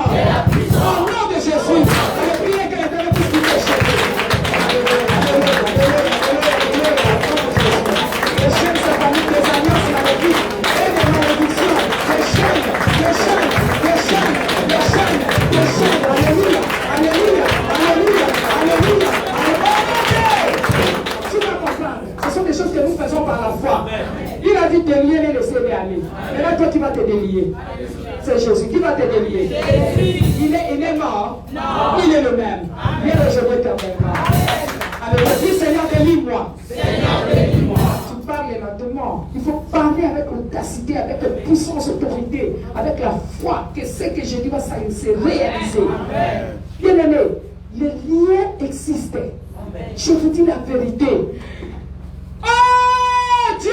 [SPEAKER 3] au nom de Jésus. Allez, priez que l'Éternel puisse vous déchirer. Les chaînes sataniques, des alliances maléfiques et des malédictions, des chaînes. Alléluia, alléluia, alléluia, alléluia. Tu vas comprendre. Ce sont des choses que nous faisons par la foi. Il a dit délier les laisser aller. Et là, toi, tu vas te délier. C'est Jésus qui va te délier. Il est mort. Non. Il est le même. Il est le Jésus éternellement. Alléluia. Dis Seigneur, délie-moi. Tu parles lentement. Il faut parler avec audacité, avec puissance, autorité, avec la foi que ce que je dis va se réaliser. Bien aimé, le lien existe. Je vous dis la vérité. Oh Dieu!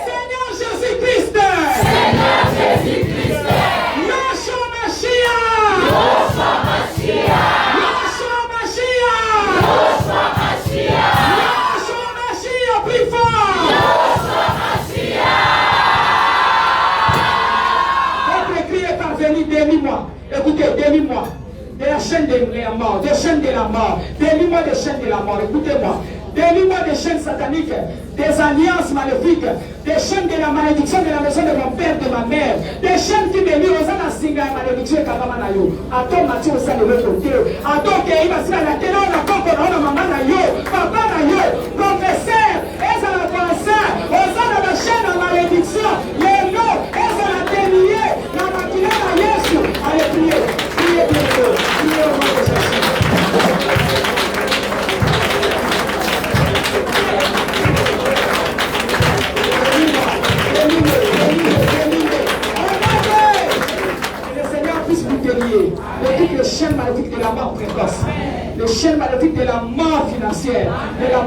[SPEAKER 3] Seigneur Jésus-Christ! Yahshua Mashiach! Plus fort! Votre cri est parvenu, délie-moi. Écoutez, délie-moi. De la chaîne de la mort, des chaînes de la mort. Délie-moi des chaînes de la mort. Écoutez-moi. Délie-moi des chaînes sataniques, des alliances maléfiques, des chaînes de la malédiction de la maison de mon père, de ma mère, des chaînes qui me lient aux anasinga et malédiction et kabamanayo. Attends, Mathieu, au sein de l'autre côté. Attends, qu'il va se faire la télé, on a compris, on a maman nayo, papa nayo, professeur, et ça la pensée, aux ânes de la chaîne de malédiction, les noms, et ça la délié, la matinée à Yesu. Allez, priez, priez, priez, priez au nom de Jésus. Les chaînes maléfiques de la mort précoce, les chaînes maléfiques de la mort financière, de la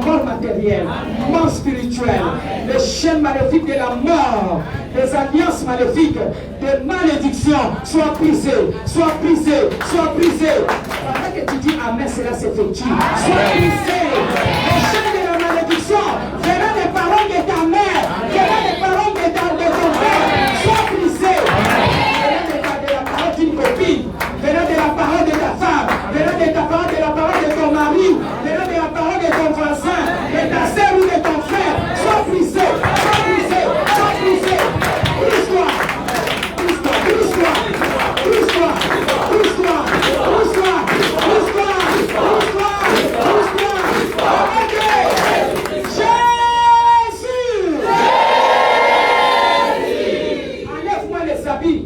[SPEAKER 3] matériel, mort spirituel, les chaînes maléfiques de la mort, les alliances maléfiques, des malédictions, soient brisées, soient brisées, soient brisées. Pendant que tu dis Amen, cela s'effectue. Soient brisées. Les chaînes de la malédiction, verront les paroles de ta mère, verront les paroles de ton père, soient brisées. Verront de la parole d'une copine, verront de la parole de ta femme, verront de la parole de ton mari, verront de la parole de ton voisin, de ta sœur ou de ton frère, soient brisées, soient brisées, soient brisées. Brise-toi, brise-toi, brise-toi, brise-toi, brise-toi, brise-toi, brise-toi, brise-toi, brise-toi. Jésus! Enlève-moi les habits.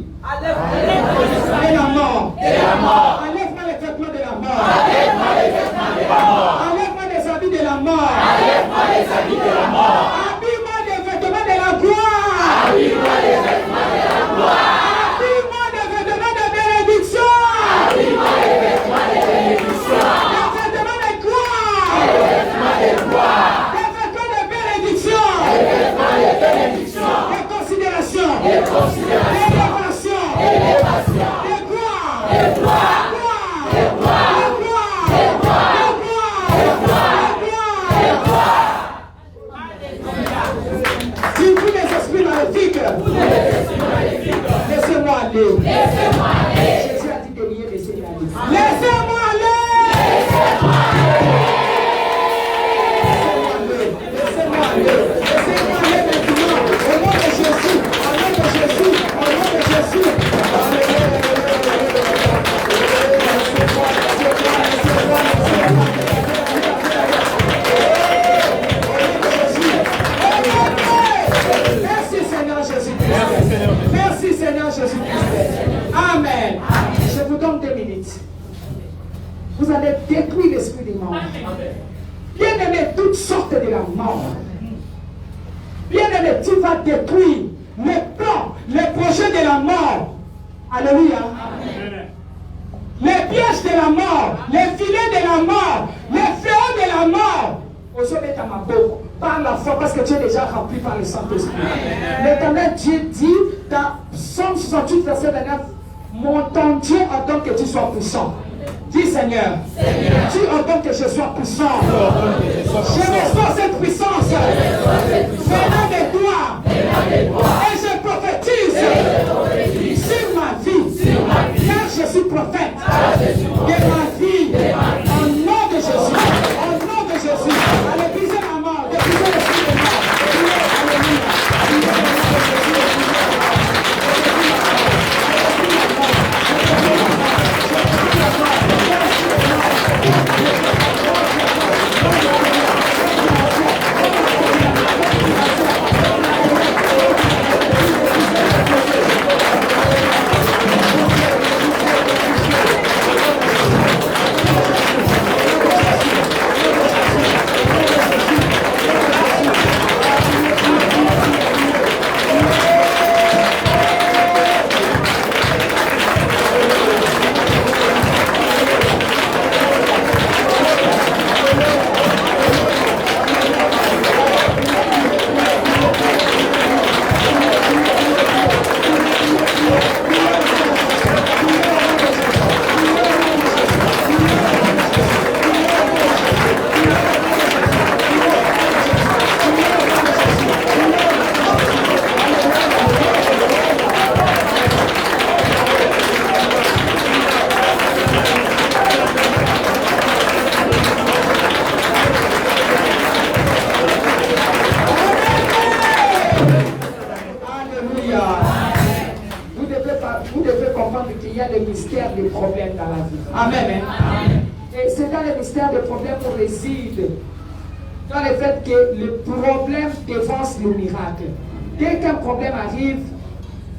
[SPEAKER 3] Et la mort. Enlève-moi les vêtements de la mort. Enlève-moi les habits de la mort. Habille-moi des vêtements de la gloire. Habille-moi des vêtements de bénédiction. Des vêtements de gloire. Des vêtements de bénédiction. Des considérations. D'élévation. De gloire. Si tous les esprits maléfiques, laissez-moi aller. Jésus a dit de nier, laissez-moi aller. Laissez-moi aller. Laissez-moi aller maintenant. Au nom de Jésus. Au nom de Jésus. Au nom de Jésus. Merci Seigneur Jésus-Christ. Merci Seigneur Jésus-Christ. Amen. Je vous donne 2 minutes. Vous allez détruire l'esprit des morts. Bien-aimé, toutes sortes de la mort. Bien-aimé, tu vas détruire les plans, les projets de la mort. Alléluia. Les pièges de la mort, les filets de la mort, les fléaux de la mort. Aujourd'hui, tu ma bouche. Par la foi, parce que tu es déjà rempli par le Saint-Esprit. L'éternel Dieu dit dans Psaume 68, verset 29, ton Dieu ordonne que tu sois puissant. Dis Seigneur, tu ordonnes que je sois puissant. Je restaure cette puissance venant de toi. Et je prophétise sur ma vie. Car je suis prophète de ma vie. Au nom de Jésus. Au nom de Jésus. Allez, brisez la mort. Brisez l'esprit de mort. Alléluia. Amen. Et c'est dans le mystère des problèmes qu'on réside. Dans le fait que le problème défonce le miracle. Dès qu'un problème arrive,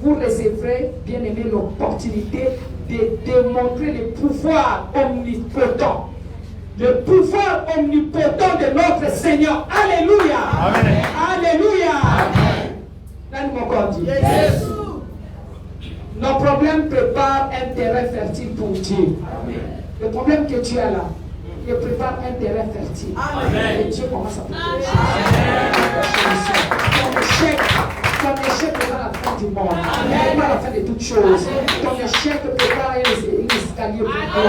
[SPEAKER 3] vous recevrez, bien aimé, l'opportunité de démontrer le pouvoir omnipotent. Le pouvoir omnipotent de notre Seigneur. Alléluia. Amen. Alléluia. Amen. Yes. Nos problèmes préparent un terrain fertile pour Dieu. Amen. Le problème que tu as là, et prépare un terrain fertile. Et Dieu commence à protéger. Ton échec prépare la fin du monde. Pas la fin de toutes choses. Ton échec prépare un escalier pour toi.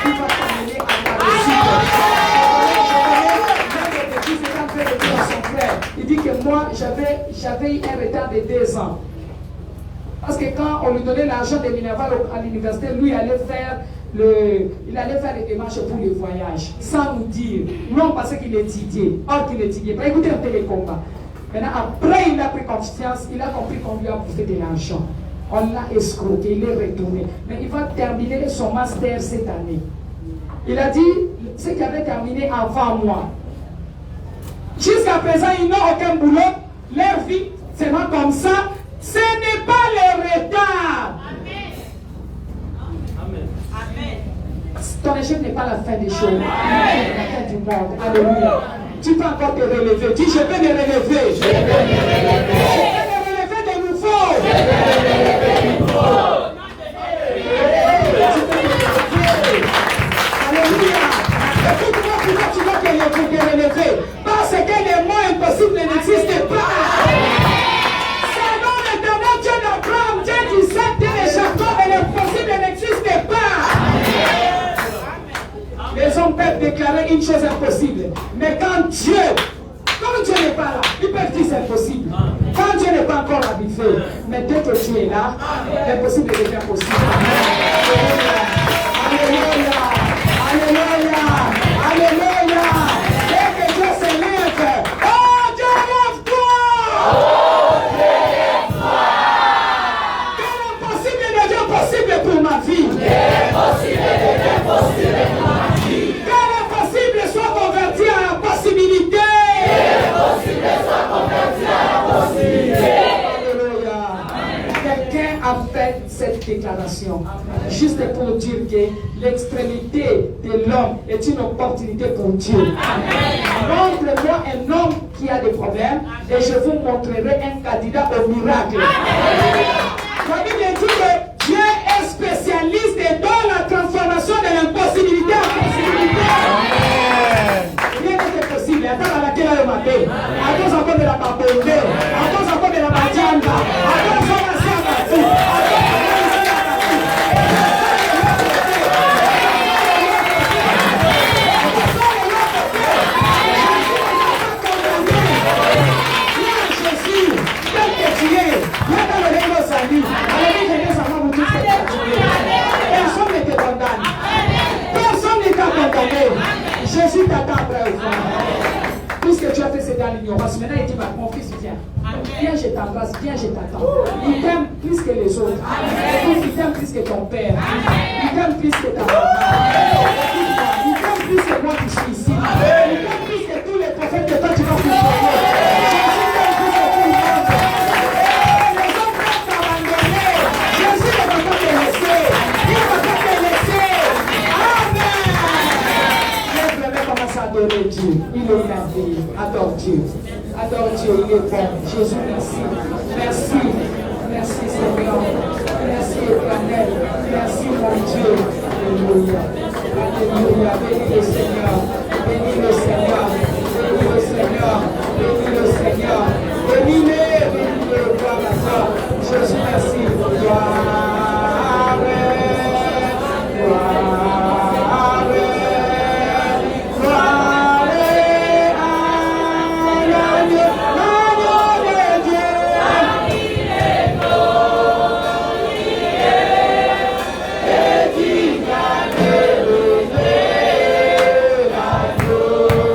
[SPEAKER 3] Il va t'amener à ta réussite. Il dit que moi, j'avais eu un retard de 2 ans. Parce que quand on lui donnait l'argent de Minerval à l'université, lui il allait faire les démarches pour le voyage, sans nous dire. Non, parce qu'il étudiait. Or qu'il n'étudiait pas. Écoutez un télécombat. Maintenant, après il a pris confiance, il a compris qu'on lui a bouffé de l'argent. On l'a escroqué, il est retourné. Mais il va terminer son master cette année. Il a dit, ceux qui avaient terminé avant moi, jusqu'à présent, ils n'ont aucun boulot. Leur vie, c'est pas comme ça. Ce n'est pas le retard.
[SPEAKER 2] Amen.
[SPEAKER 3] Ton échec n'est pas la fin des choses. C'est la fin du monde. Alléluia. Tu peux encore te relever. Dis, je vais me relever. Je vais me relever de nouveau. Alléluia. Écoute-moi, pourquoi tu vas te relever? Parce que les mots impossibles n'existent pas. Selon l'éternel Dieu d'Abraham, Dieu d'Isaac, Dieu de Jacob, et l'impossible n'existe pas. Les hommes peuvent déclarer une chose impossible. Mais quand Dieu n'est pas là, ils peuvent dire c'est impossible. Quand Dieu n'est pas encore habitué, mais dès que Dieu est là, l'impossible devient possible. Alléluia. Alléluia. Alléluia. Dès que Dieu se lève, oh Dieu lève-toi. Que l'impossible devient possible pour ma vie. Que l'impossible soit converti à la possibilité. Alléluia. Quelqu'un a fait cette déclaration juste pour dire que l'extrémité de l'homme est une opportunité pour Dieu. Montre-moi un homme qui a des problèmes et je vous montrerai un candidat au miracle. La Bible dit que Dieu est spécialiste dans la transformation de l'impossibilité en possibilité. Rien n'était possible. Attends à laquelle le matin. Attends encore de la babonde. Attends encore de la badianda. Attends encore de la siamatu. Jésus, tel que tu es, viens dans le règne au salut. Personne ne te condamne. Personne ne t'a condamné. Jésus t'attend après au fond. Puisque tu as fait c'est dans l'ignorance, maintenant il dit mon fils, viens. Viens, je t'embrasse, viens, je t'attends. Il t'aime plus que les autres. Il t'aime plus que ton père. Il t'aime plus que ta maman. Il t'aime plus que moi qui suis ici. Il t'aime plus que tous les prophètes que toi tu vas faire. Adorer Dieu, il est merveilleux. Adore Dieu, il est bon. Jésus, merci. Merci, merci Seigneur. Merci éternel. Merci mon Dieu. Alléluia. Alléluia. Bénis le Seigneur. Bénis le Seigneur. Bénis le Seigneur. Bénis le Seigneur. Bénis-le. Bénis-le. Gloire à toi. Jésus, merci. Gloire. Gloire. Oh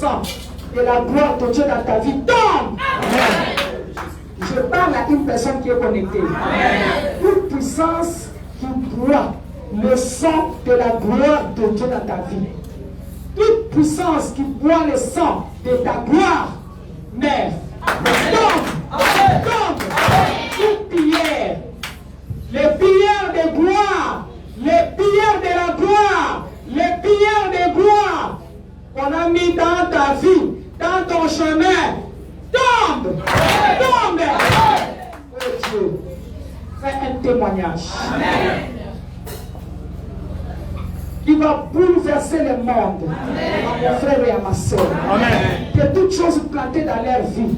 [SPEAKER 3] sang et la gloire de Dieu dans ta vie tombe. Je parle à une personne qui est connectée. Toute puissance qui boit le sang de la gloire de Dieu dans ta vie. Toute puissance qui boit le sang de ta gloire, Mère, tombe. Toute prière, les prières de gloire, les prières de la gloire, les prières de gloire qu'on a mis dans ta vie, dans ton chemin, tombe. Oh Dieu, fais un témoignage. Amen. Qui va bouleverser le monde. Amen. À mon frère et à ma soeur. Amen. Que toutes choses plantées dans leur vie,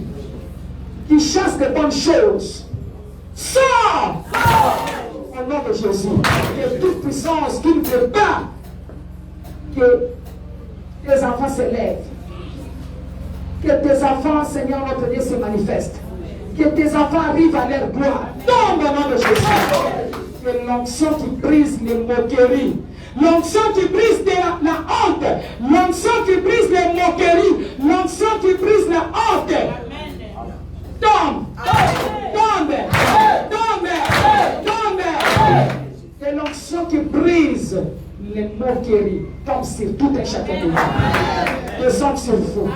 [SPEAKER 3] qui chassent de bonnes choses, sort au nom de Jésus. Que toute puissance qui ne veut pas que tes enfants s'élèvent, que tes enfants, Seigneur notre Dieu, se manifestent, que tes enfants arrivent à leur gloire. Tombe au nom de Jésus. Que l'onction qui brise les moqueries, l'onction qui brise la honte, l'onction qui brise les moqueries, l'onction qui brise la honte. Tombe. Que l'onction qui brise les moqueries tombe sur tout un chacun de nous. Descends sur vous.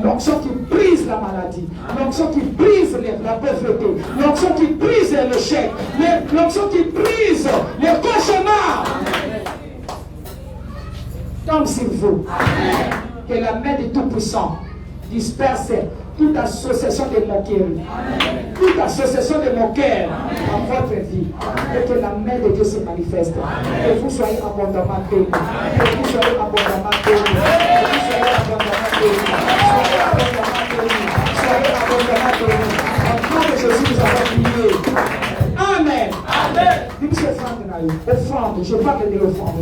[SPEAKER 3] L'onction qui brise la maladie, l'onction qui brise la pauvreté, l'onction qui brise l'échec, l'onction qui brise les cauchemars. Tombe sur vous. Que la main du Tout-Puissant disperse toute association de moquerie, toute association de moqueurs dans votre vie, et que la main de Dieu se manifeste, que vous soyez abondamment bénis, que vous soyez abondamment bénis, que vous soyez abondamment bénis, soyez abondamment bénis. En nom de Jésus, nous avons prié. Amen. Amen. Offrande, je parle de l'offrande.